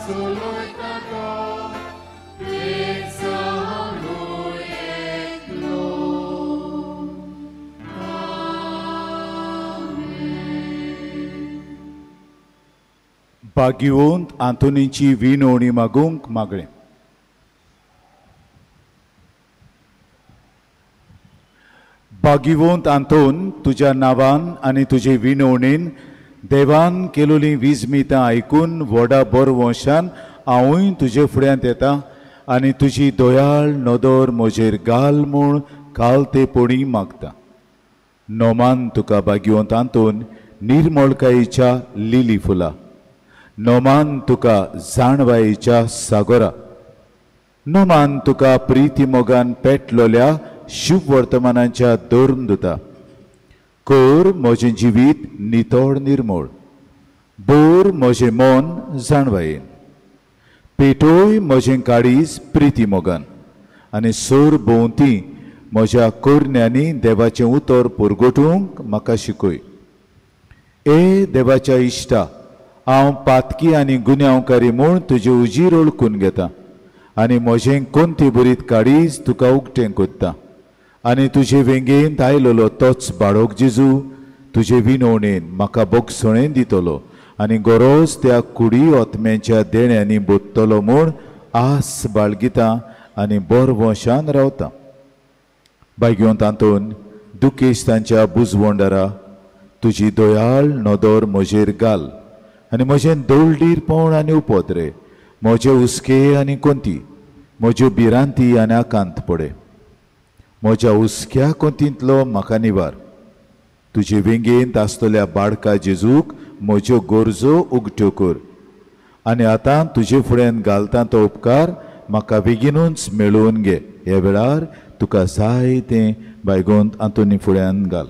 भाग्यवंत आंतोनीची विनवणी मागूंक मागणें. भाग्यवंत आंतोन, तुज्या नांवान आनी तुजे विनवणेन देवान केलोलीं विजमितां आयकून व्हडा बरवंशान हांवूय तुजे फुड्यांत येता आनी तुजी दोयाळ नदर म्हजेर घाल म्हूण कालतेपणी मागता. नोमान तुका भाग्यवंत आंतोन निर्मळकायेच्या लिली फुलां. नोमान तुका जाणवायेच्या सागोरा. नोमान तुका प्रिती मोगान पेटलोल्या शुभ वर्तमानांच्या दोरून दिता. कोर म्हजें जिवीत नितोड निर्मळ. बोर म्हजें मन जाणवायेन. पेटोय म्हजें काळीज प्रिती मोगान. आनी सोर भोंवती म्हज्या कोरण्यांनी देवाचें उतर पुरगोटूंक म्हाका शिकय. ए देवाच्या इश्टा, हांव पातकी आनी गुन्यांवकारी म्हूण तुजे उजीर ओळखून घेता आनी म्हजें कोंती बरीत काळीज तुका उक्तें कोत्ता. आनी तुजे वेंगेंत आयलोलो तोच बाळोक जेजू तुजे विनवणेन म्हाका बोगसणें दितलो आनी गरज त्या कुडी ओतम्यांच्या देण्यांनी बोत्तलो म्हूण आस बाळगिता आनी बरवंशान रावता. भाग्यवंत आंतोन, दुखेस्तांच्या बुजवंडारा तुजी दोयाळ नदर म्हजेर घाल आनी म्हजें दोलडीरपण आनी उपद्रे, म्हजे हुस्के आनी कोंती, म्हज्यो भिरांती आनी आकांत पडे. म्हज्या हुस्क्या कोंतींतलो म्हाका निवार. तुजे वेंगेंत आसतल्या बाळका जेजूक म्हज्यो गरजो उगट्यो कर. आनी आतां तुजे फुड्यान घालता तो उपकार म्हाका बेगीनूच मेळोवन घे. ह्या वेळार तुका जाय तें भाग्यवंत आंतोनी फुड्यान घाल.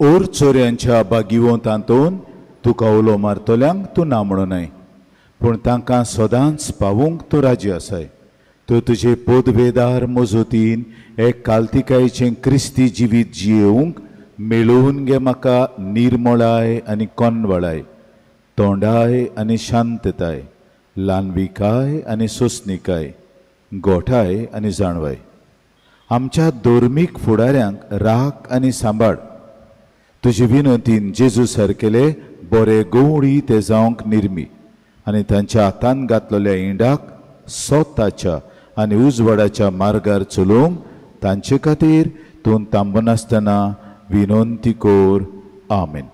ओर चोऱ्यांच्या भाग्यवंत आंतोन तुका उलो मारतल्यांक तूं ना म्हणूनय, पूण तांकां सदांच पावूंक तूं राजी आसाय. तूं तुजे पोदवेदार मजतीन एक काल्तिकायेचें क्रिस्ती जिवीत जियेवंक मेळोवन घे म्हाका निर्मळाय आनी कोनवळाय, तोंडाय आनी शांतताय, ल्हानविकाय आनी सोंसणिकाय, गोठाय आनी जाणवाय. आमच्या धर्मीक फुडाऱ्यांक राख आनी सांबाळ. तुजे विनंतीन जेजू सारकेले बरे गवळी ते जावंक निर्मी आनी तांच्या हातान घातलेल्या इंडाक सोताच्या आनी उजवाडाच्या मार्गार चलोवंक तांचे खातीर तूं तांबनासतना विनंती कोर. आमेन.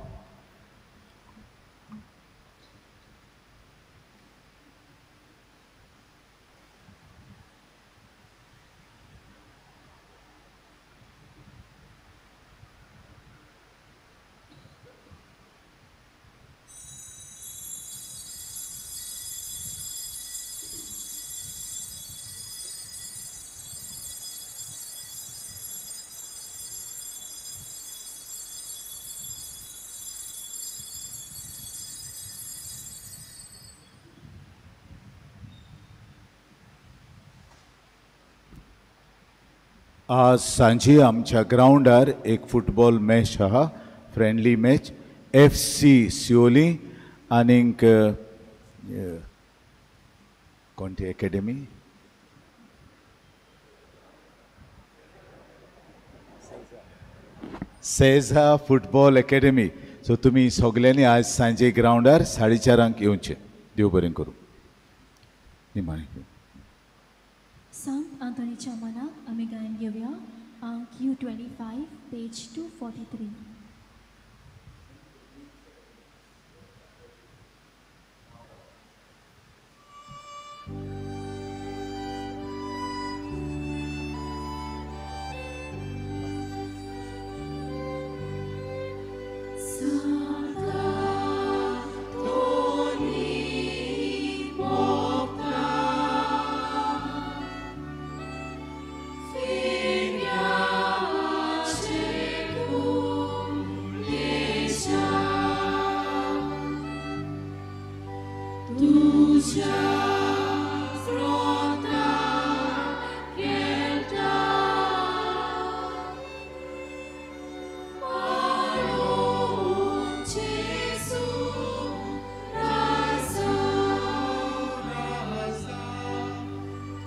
आज सांजे आमच्या ग्राउंडार एक फुटबॉल मॅच आहा, फ्रेंडली मॅच. FC सिओली आनीक कोणती अकॅडमी, सेझा फुटबॉल अकॅडमी. सो तुमी सगल्यांनी आज सांजे ग्राउंडार 4:30 येवचें. देव बरें करूं. निमाणें. सांत आंतोनीच्या मनाक आमी गायन घेवया अंक U25 पेज 243.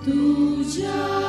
Tuja